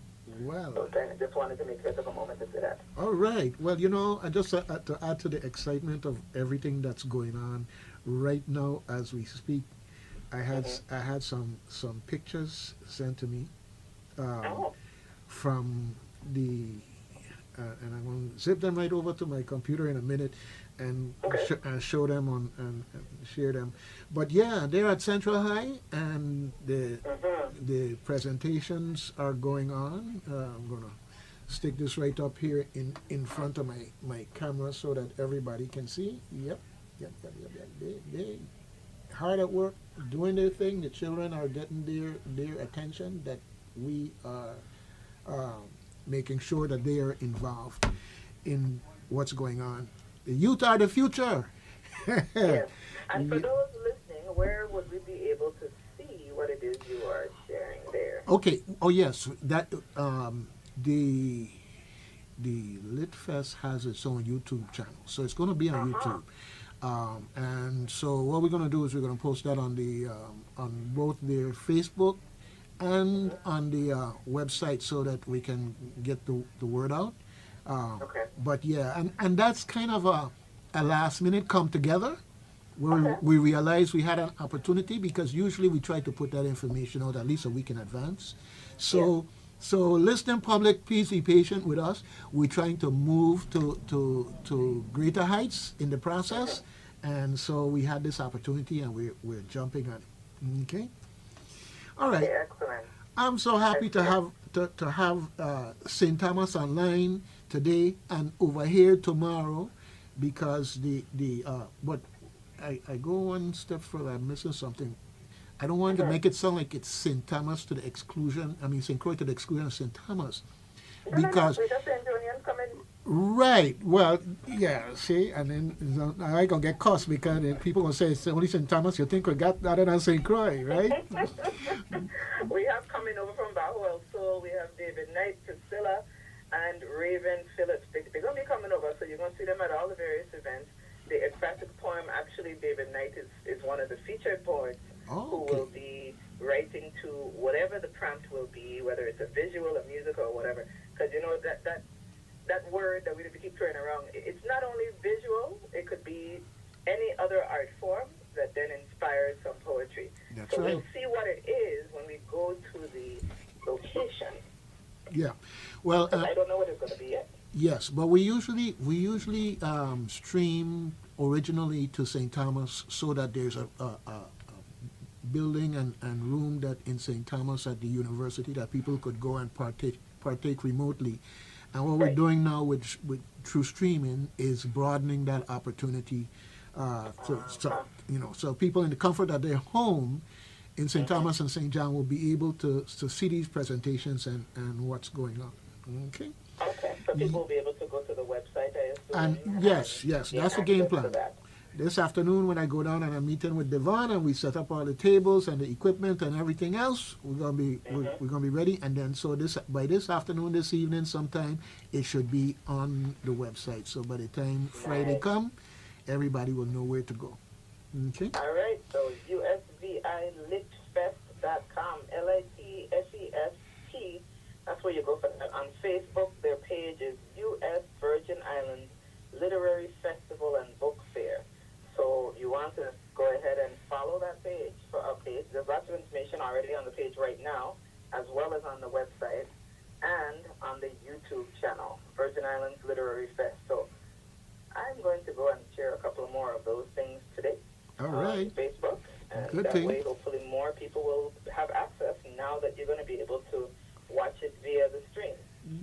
A: Well,
C: so I just wanted to make sure I took a moment to say that.
A: All right. Well, I just to add to the excitement of everything that's going on right now as we speak, I had some pictures sent to me from the and I'm going to zip them right over to my computer in a minute and show them and share them. But yeah, they're at Central High, and the presentations are going on. I'm going to stick this right up here in front of my camera so that everybody can see. Yep. They hard at work doing their thing. The children are getting their attention. That we are making sure that they are involved in what's going on. The youth are the future.
C: Yes. And for those listening, where would we be able to see what it is you are sharing there?
A: Okay. Oh yes, that the Lit Fest has its own YouTube channel, so it's going to be on YouTube. And so what we're going to do is we're going to post that on the on both their Facebook and on the website so that we can get the word out.
C: Okay.
A: But yeah, and that's kind of a last minute come together where we realized we had an opportunity, because usually we try to put that information out at least a week in advance. So listening public, please be patient with us. We're trying to move to greater heights in the process, and so we had this opportunity and we're jumping on it. Okay. All right.
C: Okay, excellent.
A: I'm so happy to have St. Thomas online today and over here tomorrow, because but I go one step further. I'm missing something. I don't want to make it sound like it's St. Thomas to the exclusion. I mean St. Croix to the exclusion of St. Thomas, because
C: We just St. Julian's coming.
A: right. Well, yeah. See, and then I gonna get cussed because people gonna say it's only St. Thomas. You think we got other than St. Croix, right?
C: We have coming over from Bajo El Sol. We have David Knight, Priscilla, and Raven Phillips. They're going to be coming over, so you're going to see them at all the various events. The emphatic poem, actually, David Knight is one of the featured poets who will be writing to whatever the prompt will be, whether it's a visual, a musical, or whatever. Because, you know, that word that we keep throwing around, it's not only visual, it could be any other art form that then inspires some poetry.
A: That's
C: so
A: right.
C: we'll see what it is when we go to the location.
A: Yeah. Well,
C: I don't know what it's going to be yet.
A: yes, but we usually stream originally to St. Thomas so that there's a building and room that in St. Thomas at the university that people could go and partake remotely. And what we're doing now with through streaming is broadening that opportunity. So people in the comfort of their home in St. Thomas and St. John will be able to see these presentations and what's going on. Okay.
C: Okay, so people will be able to go to the website, I assume.
A: And yes, that's the game plan. This afternoon when I go down and I'm meeting with Devon and we set up all the tables and the equipment and everything else, we're gonna be ready. And then so by this afternoon, this evening sometime, it should be on the website. So by the time Friday come, everybody will know where to go. Okay.
C: All right, so usvilitfest.com, LITFEST. That's where you go for that. On Facebook, their page is U.S. Virgin Islands Literary Festival and Book Fair. So you want to go ahead and follow that page for updates. There's lots of information already on the page right now, as well as on the website and on the YouTube channel, Virgin Islands Literary Fest. So I'm going to go and share a couple more of those things today.
A: All right.
C: On Facebook. And
A: Good
C: that
A: thing.
C: way, hopefully, more people will have access now that you're going to be able to watch it via the stream.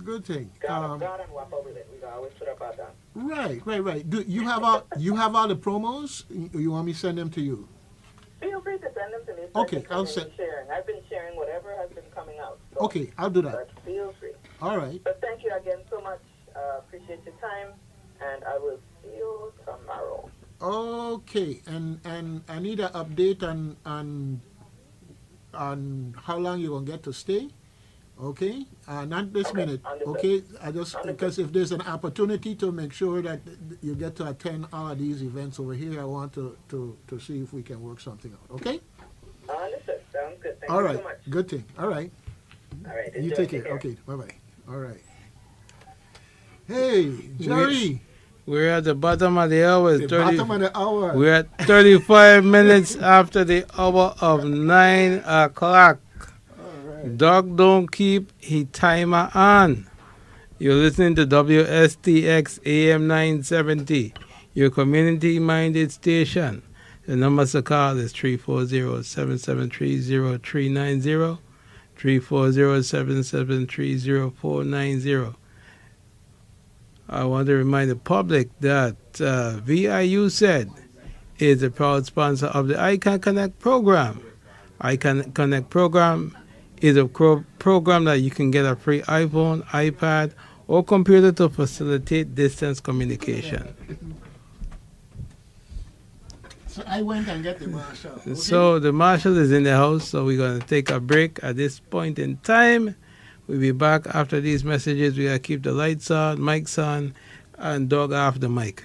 A: Good thing.
C: God and wap with it. We can always put up our down.
A: Right. Do you have all the promos? You want me to send them to you?
C: Feel free to send them to me.
A: Okay, I'll send.
C: Sharing. I've been sharing whatever has been coming out. So,
A: Okay, I'll do that.
C: but feel free.
A: All right.
C: But thank you again so much. Appreciate your time, and I will see you tomorrow.
A: Okay, and I need an update on how long you're gonna get to stay. Okay, not this minute.
C: Understood.
A: Okay, I just because if there's an opportunity to make sure that you get to attend all of these events over here, I want to see if we can work something out. Okay.
C: Understood. Sounds good. Thank
A: All
C: you
A: right.
C: so much.
A: Good thing. All right.
C: All right.
A: You
C: enjoy.
A: take care. Okay. Bye bye. All right. Hey, Jerry.
B: We're at the bottom of the hour.
A: The bottom of the hour.
B: We're at 35 minutes after the hour of 9 o'clock. Dog don't keep his timer on. You're listening to WSTX AM 970, your community-minded station. The number to call is 340-773-0390, 340-773-0490. I want to remind the public that VIU said is a proud sponsor of the ICANN Connect program. ICANN Connect program is a program that you can get a free iPhone, iPad, or computer to facilitate distance communication.
A: So I went and get the marshal. Okay?
B: So the marshal is in the house, so we're going to take a break at this point in time. We'll be back after these messages. We got to keep the lights on, mics on, and dog off the mic.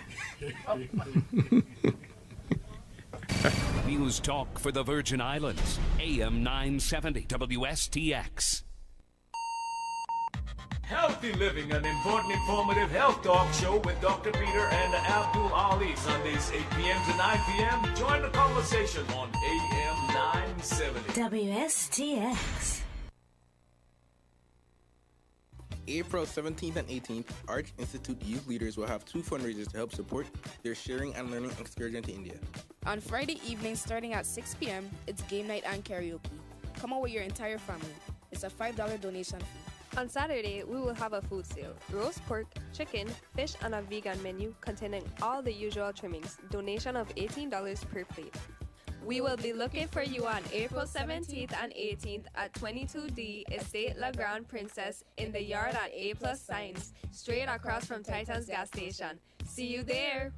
D: News Talk for the Virgin Islands, AM 970 WSTX.
E: Healthy Living, an important, informative health talk show with Dr. Peter and Abdul Ali. Sundays, 8 p.m. to 9 p.m. Join the conversation on AM 970.
F: WSTX.
G: April 17th and 18th, Arch Institute youth leaders will have 2 fundraisers to help support their sharing and learning excursion to India.
H: On Friday evening, starting at 6 p.m., it's game night and karaoke. Come out with your entire family. It's a $5 donation fee.
I: On Saturday, we will have a food sale. Roast pork, chicken, fish, and a vegan menu containing all the usual trimmings. Donation of $18 per plate. We will be looking for you on April 17th and 18th at 22D Estate La Grande Princess in the yard at A Plus Signs, straight across from Titan's gas station. See you there!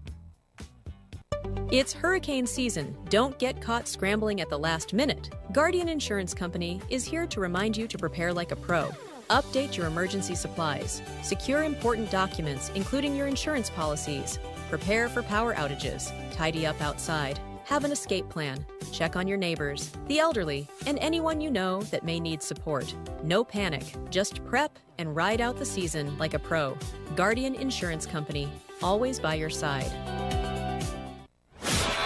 J: It's hurricane season. Don't get caught scrambling at the last minute. Guardian Insurance Company is here to remind you to prepare like a pro. Update your emergency supplies. Secure important documents, including your insurance policies. Prepare for power outages. Tidy up outside. Have an escape plan. Check on your neighbors, the elderly, and anyone you know that may need support. No panic. Just prep and ride out the season like a pro. Guardian Insurance Company. Always by your side.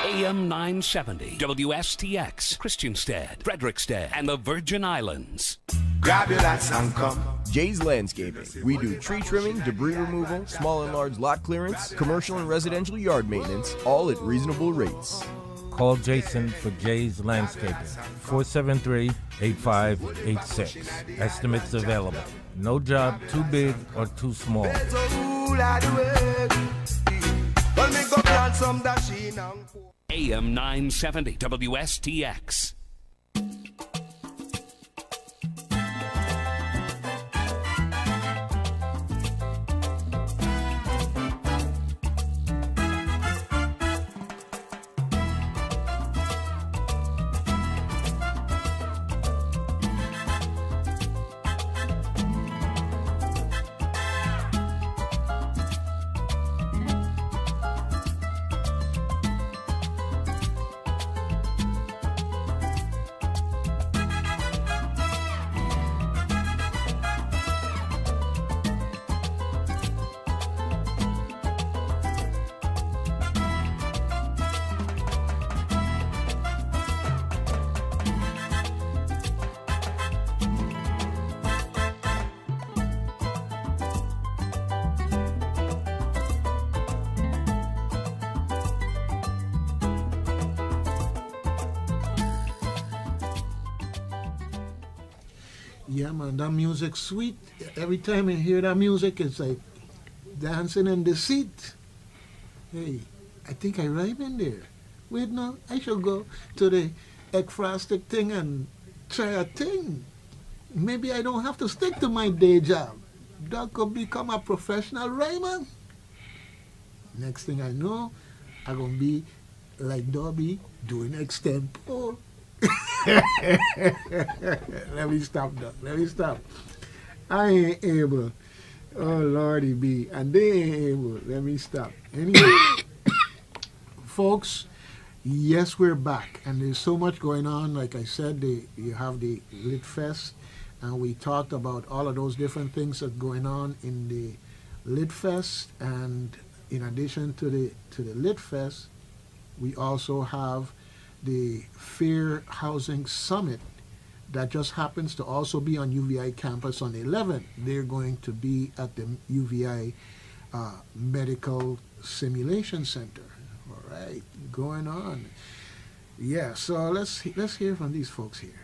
D: AM 970 WSTX, Christiansted, Frederickstead, and the Virgin Islands.
K: Grab your lights and come. Jay's Landscaping. We do tree trimming, debris removal, small and large lot clearance, commercial and residential yard maintenance, all at reasonable rates.
L: Call Jason for Jay's Landscaping, 473-8586. Estimates available. No job too big or too small.
D: AM 970 WSTX.
A: Yeah, man, that music's sweet. Every time I hear that music, it's like dancing in the seat. Hey, I think I rhyme in there. Wait, no, I should go to the egg frosted thing and try a thing. Maybe I don't have to stick to my day job. That could become a professional rhymer. Next thing I know, I'm going to be like Dobby doing extempo. Let me stop, Doc. Let me stop. I ain't able. Oh, Lordy be. And they ain't able. Let me stop. Anyway, folks, yes, we're back. And there's so much going on. Like I said, you have the Lit Fest. And we talked about all of those different things that are going on in the Lit Fest. And in addition to the Lit Fest, we also have the Fair Housing Summit that just happens to also be on UVI campus on the 11th. They're going to be at the UVI Medical Simulation Center. All right, going on. Yeah, so let's hear from these folks here.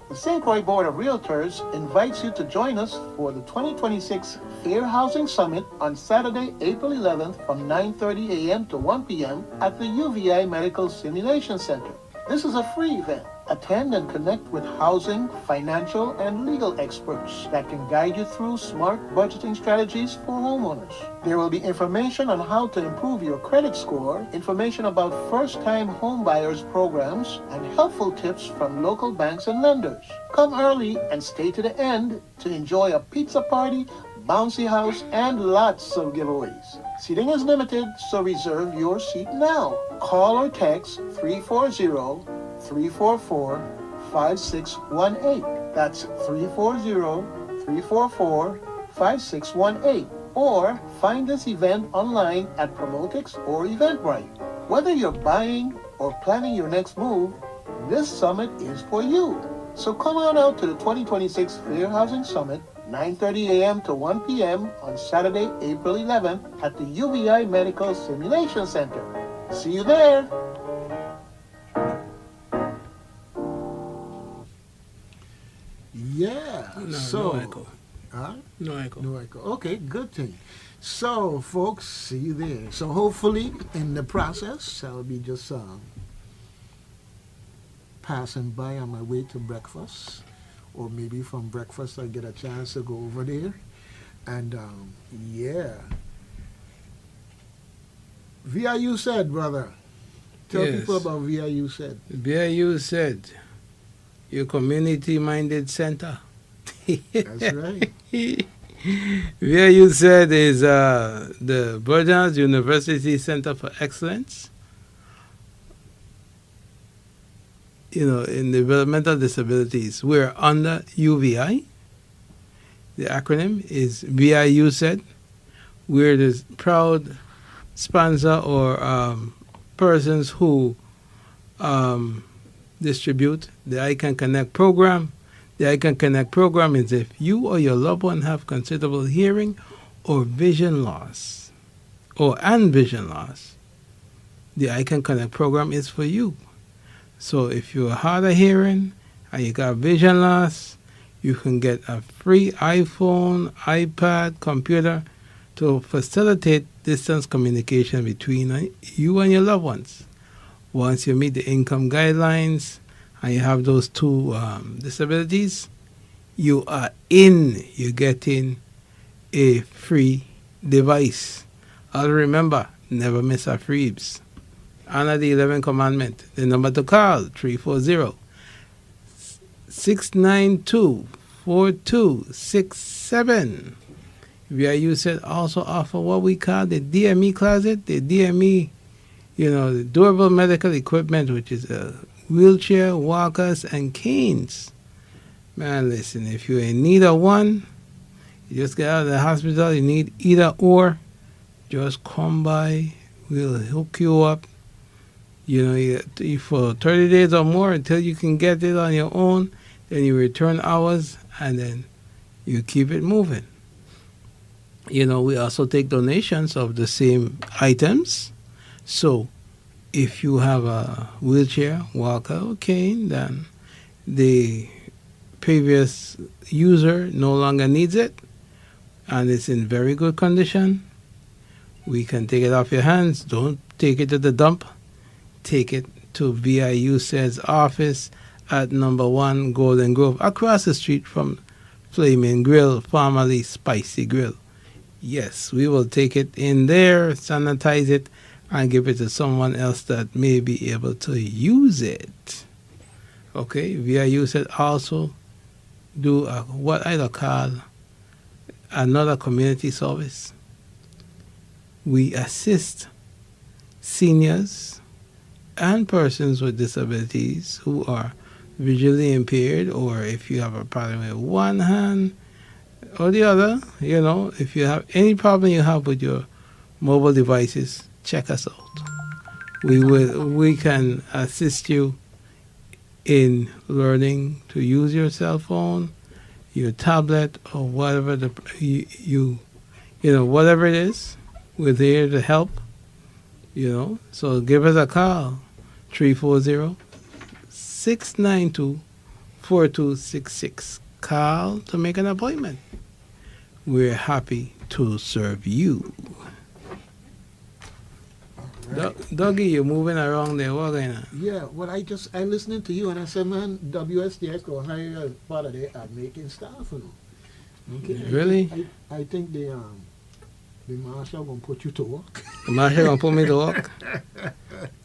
A: The St. Croix Board of Realtors invites you to join us for the 2026 Fair Housing Summit on Saturday, April 11th from 9:30 a.m. to 1 p.m. at the UVI Medical Simulation Center. This is a free event. Attend and connect with housing, financial, and legal experts that can guide you through smart budgeting strategies for homeowners. There will be information on how to improve your credit score, information about first-time home buyers programs, and helpful tips from local banks and lenders. Come early and stay to the end to enjoy a pizza party, bouncy house, and lots of giveaways. Seating is limited, so reserve your seat now. Call or text 340-344-5618. That's 340-344-5618. Or find this event online at Promotix or Eventbrite. Whether you're buying or planning your next move, this summit is for you. So come on out to the 2026 Fair Housing Summit, 9:30 a.m. to 1 p.m. on Saturday, April 11th at the UVI Medical Simulation Center. See you there. Yeah.
B: No echo.
A: Huh?
B: No echo.
A: No echo. Okay, good thing. So, folks, see you there. So, hopefully, in the process, I'll be just passing by on my way to breakfast, or maybe from breakfast I get a chance to go over there. And, yeah. VIU said, brother. Tell people about VIU said.
B: VIU said, your community-minded center.
A: That's right.
B: VIU said is the Virgin University Center for Excellence, in developmental disabilities. We're under UVI. The acronym is VIU said. We're the proud sponsor or persons who distribute the I Can Connect program. The I Can Connect program is if you or your loved one have considerable hearing or vision loss, and vision loss, the I Can Connect program is for you. So if you're hard of hearing and you got vision loss, you can get a free iPhone, iPad, computer to facilitate distance communication between you and your loved ones. Once you meet the income guidelines and you have those two disabilities, you're getting a free device. I'll remember, never miss a freebs. Honor the 11th commandment. The number to call, 340-692-4267. VIU said also offer what we call the DME closet, the DME, the durable medical equipment, which is a wheelchair, walkers, and canes. Man, listen, if you're in need of one, you just get out of the hospital, you need either or, just come by, we'll hook you up. For 30 days or more until you can get it on your own, then you return hours, and then you keep it moving. We also take donations of the same items. So if you have a wheelchair, walker, or cane, then the previous user no longer needs it, and it's in very good condition, we can take it off your hands. Don't take it to the dump. Take it to VIU Says office at number 1 Golden Grove, across the street from Flaming Grill, formerly Spicy Grill. Yes, we will take it in there, sanitize it, and give it to someone else that may be able to use it. Okay, VIU said also do what I call another community service. We assist seniors and persons with disabilities who are visually impaired, or if you have a problem with one hand or the other, if you have any problem you have with your mobile devices, check us out. We can assist you in learning to use your cell phone, your tablet, or whatever whatever it is. We're there to help. So give us a call, 340-692-4267. 4266. Call to make an appointment. We're happy to serve you.
A: Right.
B: Dougie, you're moving around there. What going on?
A: Yeah, well, I listening to you and I said, man, WSTX go hire as part of the making staff, you know. Okay.
B: Really?
A: I think the marshal gonna put you to work.
B: The marshal gonna put me to work?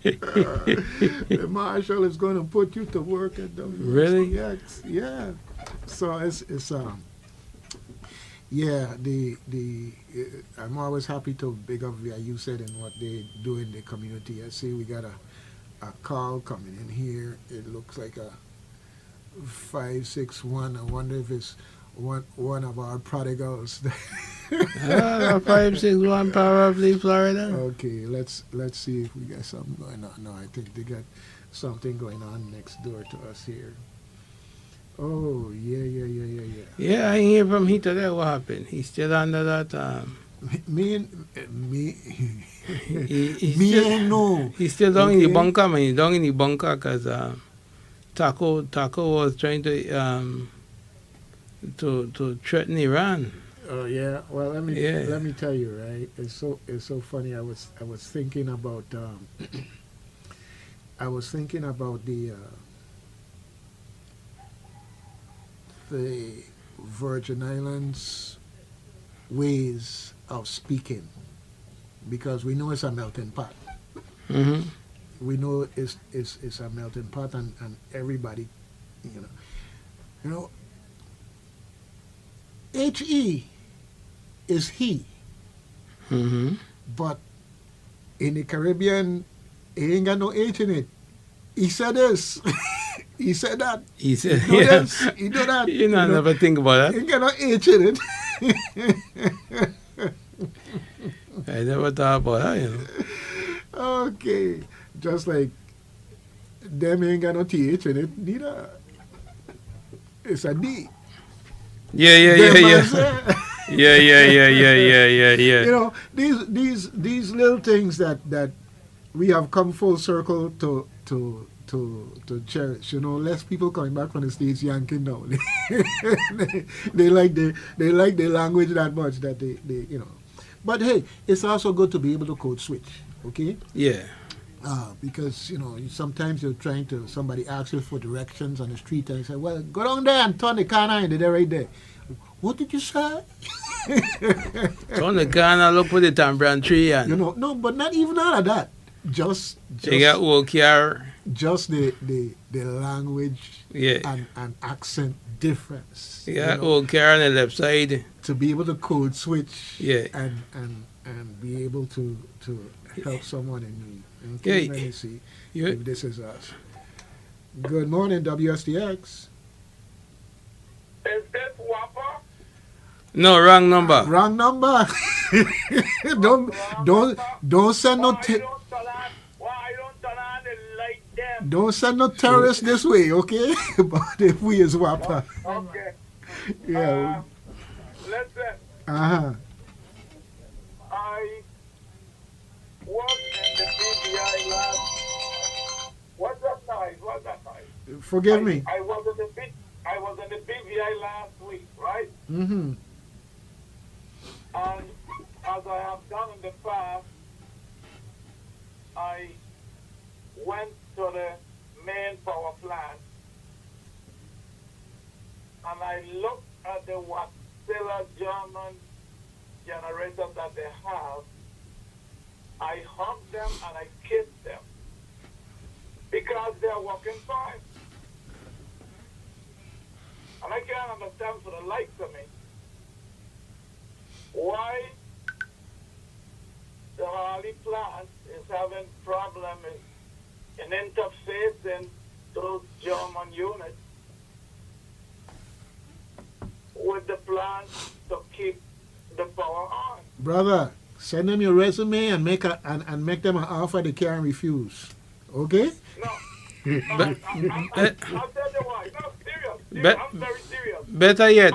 A: The marshal is gonna put you to work at WSTX.
B: Really?
A: Yeah. So it's yeah, I'm always happy to big up you said and what they do in the community. I see we got a call coming in here. It looks like a 561. I wonder if it's one of our prodigals.
B: 561 probably Florida.
A: Okay, let's see if we got something going on. No, I think they got something going on next door to us here. Oh, yeah.
B: Yeah, I hear from he today. What happened? He's still under that.
A: Me. No.
B: He's still down in the bunker, man. He's down in the bunker because Taco was trying to threaten Iran.
A: Oh yeah. Well, let me tell you, right? It's so funny. I was thinking about the Virgin Islands ways of speaking, because we know it's a melting pot.
B: Mm-hmm.
A: We know it's a melting pot, and everybody, you know, H-E is he.
B: Mm-hmm.
A: But in the Caribbean, he ain't got no H in it. He said this. He said that.
B: He said,
A: he do this. He do that.
B: You know, never think about that.
A: He ain't got no H in it.
B: I never thought about that, you know.
A: Okay. Just like them ain't got no TH in it, neither. It's a D.
B: Yeah. Yeah.
A: You know, these little things that we have come full circle to cherish. You know, less people coming back from the States yanking now. they like the language that much that they you know. But hey, it's also good to be able to code switch. Okay.
B: Yeah.
A: Because sometimes somebody asks you for directions on the street and you say, well, go down there and turn the corner and they're right there. What did you say?
B: Turn the corner, look for the tamarind tree and
A: no, but not even all of that. Just
B: they got OKR.
A: Just the language and accent difference.
B: Yeah, OKR on the left side.
A: To be able to code switch and be able to help someone in need. Okay, let me see if this is us. Good morning, WSTX.
M: Is this Whopper?
B: No, wrong number.
A: Wrong number. Don't send no. Don't send no terrorists this way, okay? But if we is Whopper.
M: Okay.
A: Yeah.
M: Listen.
A: Uh-huh.
M: I was in the BVI last. What's that noise?
A: Forgive me.
M: I was in the BVI last week, right?
A: Mm-hmm.
M: And as I have done in the past, I went to the main power plant and I looked at the Watzilla German generators that they have. I hugged them and I kissed them because they're working fine. And I can't understand for the likes of me why the Harley plant is having problems in interfacing those German units with the plant to keep the power on.
A: Brother, send them your resume and make them an offer they can't refuse. Okay?
M: No. I'll tell you why. No, serious. I'm very serious.
B: Better yet,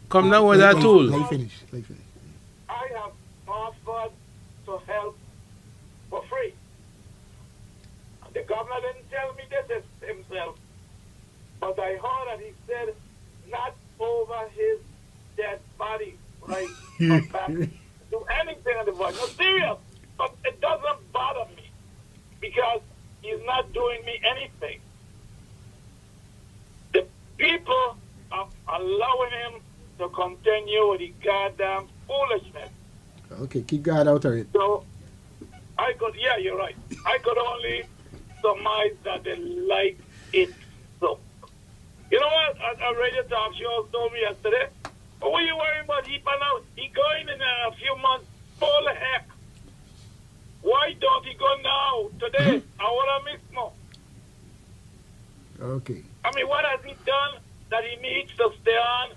B: come down with that tool.
A: Let me finish.
M: I have offered to help for free. And the governor didn't tell me this himself. But I heard that he said not over his dead body, right? Come back, do anything in the voice. No, serious. But it doesn't bother me because he's not doing me anything. The people are allowing him to continue with the goddamn foolishness.
A: Okay, keep God out of it.
M: So, yeah, you're right. I could only surmise that they like it. So, you know what? A radio talk show told me yesterday, what were you worrying about? He going in a few months. Full heck. Why don't he go now, today, ahora mismo?
A: Okay.
M: I mean, what has he done that he needs to stay on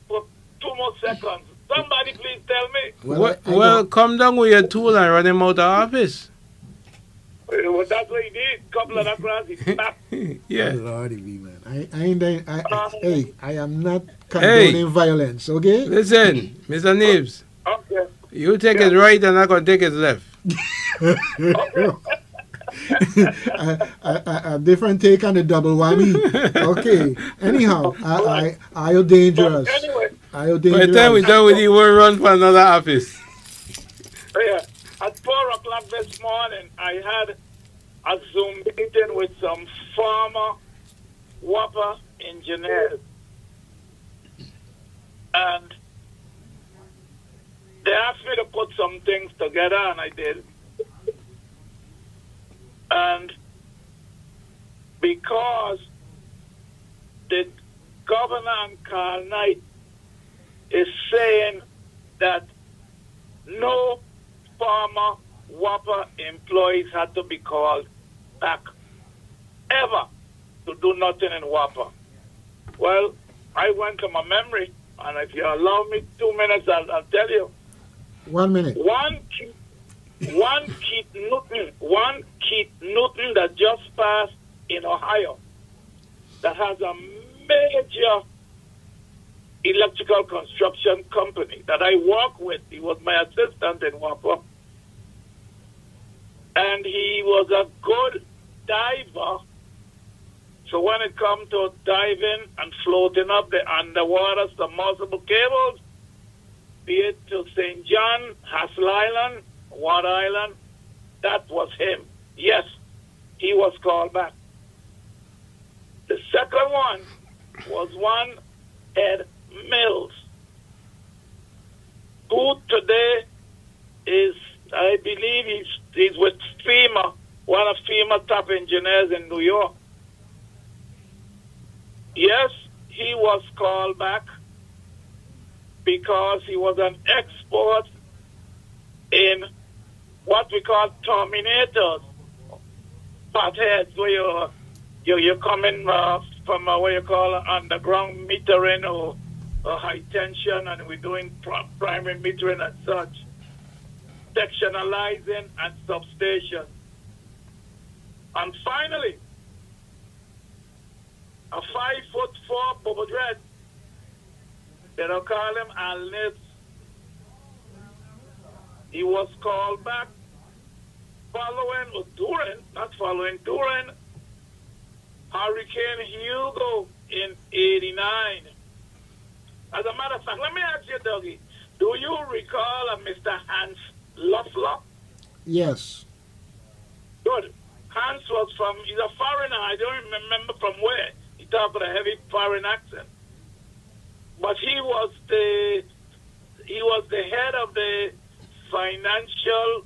M: for 2 more seconds? Somebody please tell me.
B: Well, come down with your tool and run him out of office.
M: Well, that's what he did. Couple of across, he snapped.
B: Yeah.
A: Lordy me, man. Hey, I am not condoning violence, okay?
B: Listen, Mr. Nibs.
M: Okay.
B: You take it right and I'm going to take it left.
A: A different take on the double whammy. Okay. Anyhow, are you dangerous?
M: Anyway.
A: Are you dangerous?
B: By the time we're done with you, we'll run for another office.
M: Yeah. At 4 o'clock this morning, I had a Zoom meeting with some former WAPA engineers. And they asked me to put some things together, and I did. And because the governor and Carl Knight is saying that no former WAPA employees had to be called back ever to do nothing in WAPA. Well, I went to my memory, and if you allow me 2 minutes, I'll tell you.
A: 1 minute.
M: One Keith Newton that just passed in Ohio that has a major electrical construction company that I work with. He was my assistant in WAPA. And he was a good diver. So when it comes to diving and floating up the underwater submersible cables, be it to St. John, Hassel Island, Water Island, that was him. Yes, he was called back. The second one was one Ed Mills, who today is, I believe he's with FEMA, one of FEMA top engineers in New York. Yes, he was called back because he was an expert in what we call terminators, potheads, where you're coming from what you call underground metering or high tension, and we're doing primary metering and such, sectionalizing and substation. And finally, a 5'4" Bobo Dread, they don't call him Al Nibs. He was called back during Hurricane Hugo in '89. As a matter of fact, let me ask you, Dougie, do you recall a Mr. Hans Loeffler?
A: Yes.
M: Good. Hans was he's a foreigner. I don't remember from where. He talked with a heavy foreign accent. But he was the head of the financial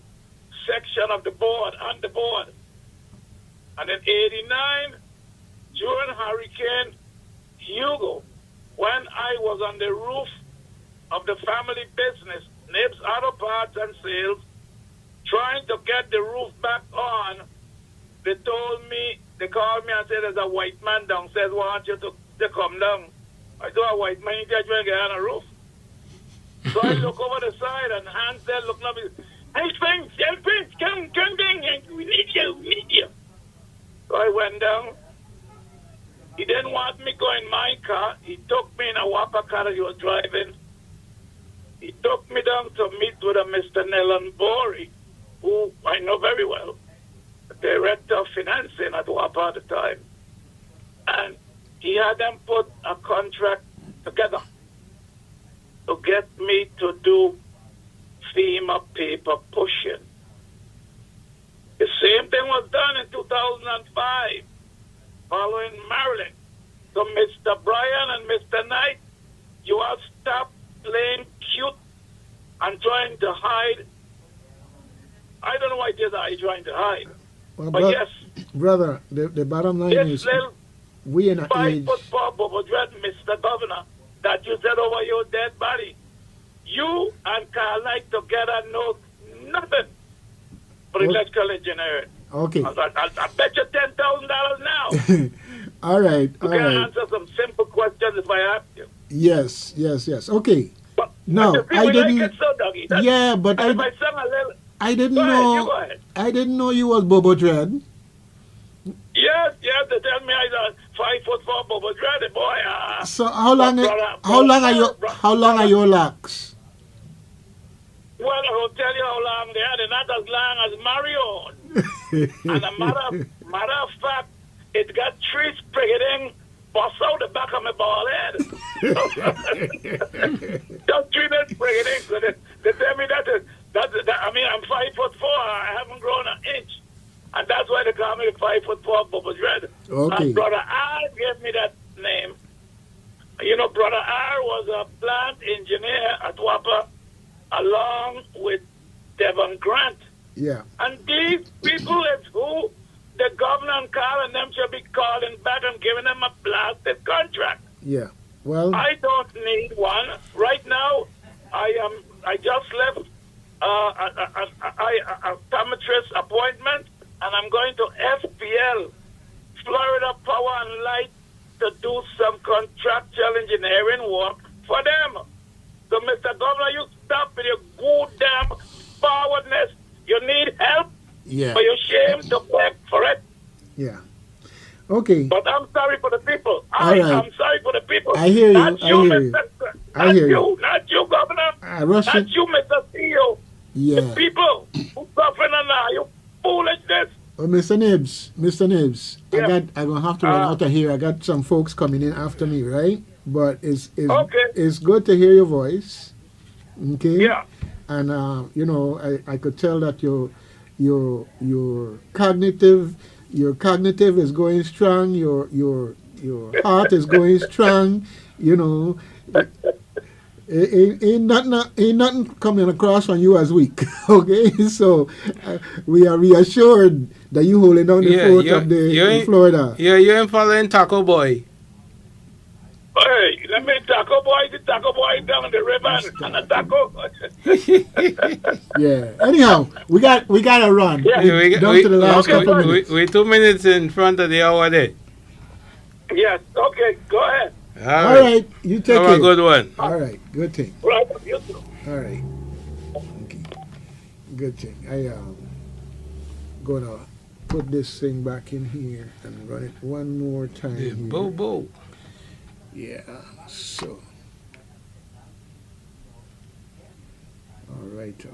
M: section of the board, on the board. And in '89, during Hurricane Hugo, when I was on the roof of the family business, Nibs Auto Parts and Sales, trying to get the roof back on, they called me and said, there's a white man downstairs, want you to come down. I saw a white man, he's trying to get on a roof. So I look over the side, and Hans there looking up, hey, Spence, come down, we need you. So I went down. He didn't want me going in my car. He took me in a WAPA car that he was driving. He took me down to meet with a Mr. Nelan Bori, who I know very well, the director of financing at WAPA at the time. And he had them put a contract together to get me to do FEMA paper pushing. The same thing was done in 2005 following Maryland. So Mr. Bryan and Mr. Knight, you all stop playing cute and trying to hide. I don't know why it is that you're trying to hide.
A: Well,
M: but yes,
A: brother, the bottom line
M: this
A: is
M: little
A: we in an
M: 5
A: age.
M: foot 4 Bobo Dread, Mr. Governor, that you said over your dead body. You and Carl Knight together know nothing for electrical engineering.
A: Okay.
M: I bet you $10,000 now.
A: All right.
M: You
A: All
M: can
A: right.
M: answer some simple questions if I ask you.
A: Yes. Okay. No,
M: But
A: I
M: we
A: didn't.
M: Like it so, Dougie. That's-
A: Yeah, but
M: and if I sung a little,
A: I didn't
M: go ahead,
A: know.
M: you go ahead.
A: I didn't know you was Bobo Dread.
M: Yes, they tell me I'm a 5 foot 4 Bobo Dread, boy.
A: So how long? How long are your locks?
M: Well, I will tell you how long they are. They're not as long as Mario. And a matter of fact, it got 3 sprigging bust out the back of my bald head. Just 3 days sprigging. So they tell me that I mean, I'm 5 foot 4. I haven't grown an inch. And that's why they call me the 5 foot 4 Bubba Dread.
A: Okay.
M: And Brother R gave me that name. You know, Brother R was a plant engineer at WAPA along with Devon Grant.
A: Yeah.
M: And these people is who the governor and Carl and them should be calling back and giving them a blasted contract.
A: Yeah. Well,
M: I don't need one. Right now, I just left a optometrist appointment, and I'm going to FPL, Florida Power and Light, to do some contractual engineering work for them. So, Mr. Governor, you stop with your goddamn forwardness. You need help,
A: yeah.
M: but you're ashamed to beg for it.
A: Yeah. Okay.
M: But I'm sorry for the people.
A: All right.
M: I'm sorry for the people.
A: I hear you.
M: Not
A: I hear you.
M: Mr.
A: I hear
M: you. Not you, Governor.
A: Russian.
M: Not you, Mr. CEO.
A: Yeah.
M: The people who suffering now, you foolishness.
A: Mr. Nibs,
M: Yeah.
A: I'm gonna have to run out of here. I got some folks coming in after me, right? But it's good to hear your voice. Okay.
M: Yeah.
A: And you know, I could tell that your cognitive is going strong. Your heart is going strong. You know. Ain't nothing coming across on you as weak, okay? So we are reassured that you holding down the fort up there in Florida.
B: Yeah, you ain't following Taco Boy.
M: Hey, let me Taco Boy down the river and a taco.
A: Yeah. Anyhow, we got to run.
M: Yeah.
A: Down to the last couple of minutes.
B: We're 2 minutes in front of the hour there.
M: Yes. Okay. Go ahead.
A: All right. You take
B: Have
A: it.
B: a good one.
A: All right. Good thing.
M: Right. You too.
A: All right. Okay. Good thing. I gonna put this thing back in here and run it one more time.
B: Yeah,
A: here.
B: Bo.
A: Yeah. So. All right.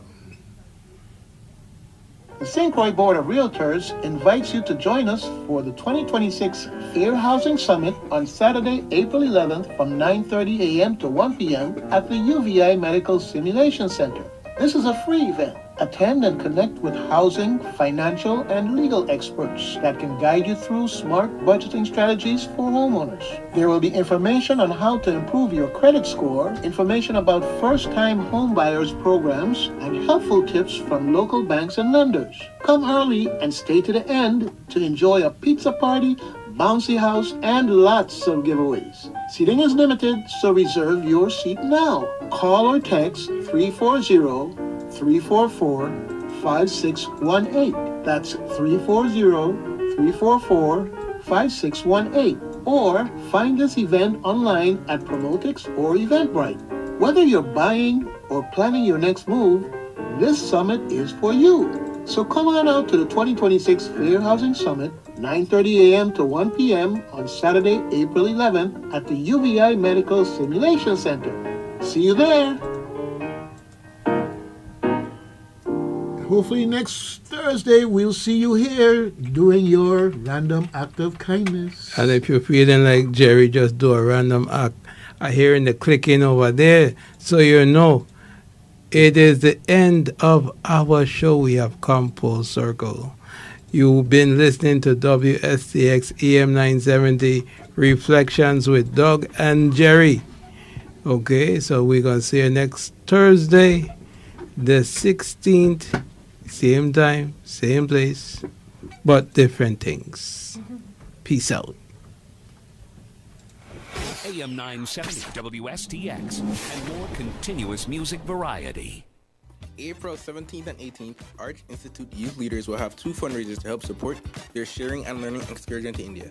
N: The St. Croix Board of Realtors invites you to join us for the 2026 Fair Housing Summit on Saturday, April 11th from 9:30 a.m. to 1 p.m. at the UVI Medical Simulation Center. This is a free event. Attend and connect with housing, financial, and legal experts that can guide you through smart budgeting strategies for homeowners. There will be information on how to improve your credit score, information about first-time homebuyers programs, and helpful tips from local banks and lenders. Come early and stay to the end to enjoy a pizza party, bouncy house, and lots of giveaways. Seating is limited, so reserve your seat now. Call or text 340-344-5618. That's 340-344-5618. Or find this event online at Promotix or Eventbrite. Whether you're buying or planning your next move, this summit is for you. So come on out to the 2026 Fair Housing Summit, 9:30 a.m. to 1 p.m. on Saturday, April 11th at the UVI Medical Simulation Center. See you there.
A: hopefully next Thursday we'll see you here doing your random act of kindness.
B: And if you're feeling like Jerry, just do a random act. I hear the clicking over there, so you know it is the end of our show. We have come full circle. You've been listening to WSTX EM 970 Reflections with Doug and Jerry. Okay, so we're going to see you next Thursday, the 16th, same time, same place, but different things. Peace out.
D: AM 970 WSTX and more continuous music variety.
G: April 17th and 18th, Arch Institute youth leaders will have two fundraisers to help support their sharing and learning excursion to India.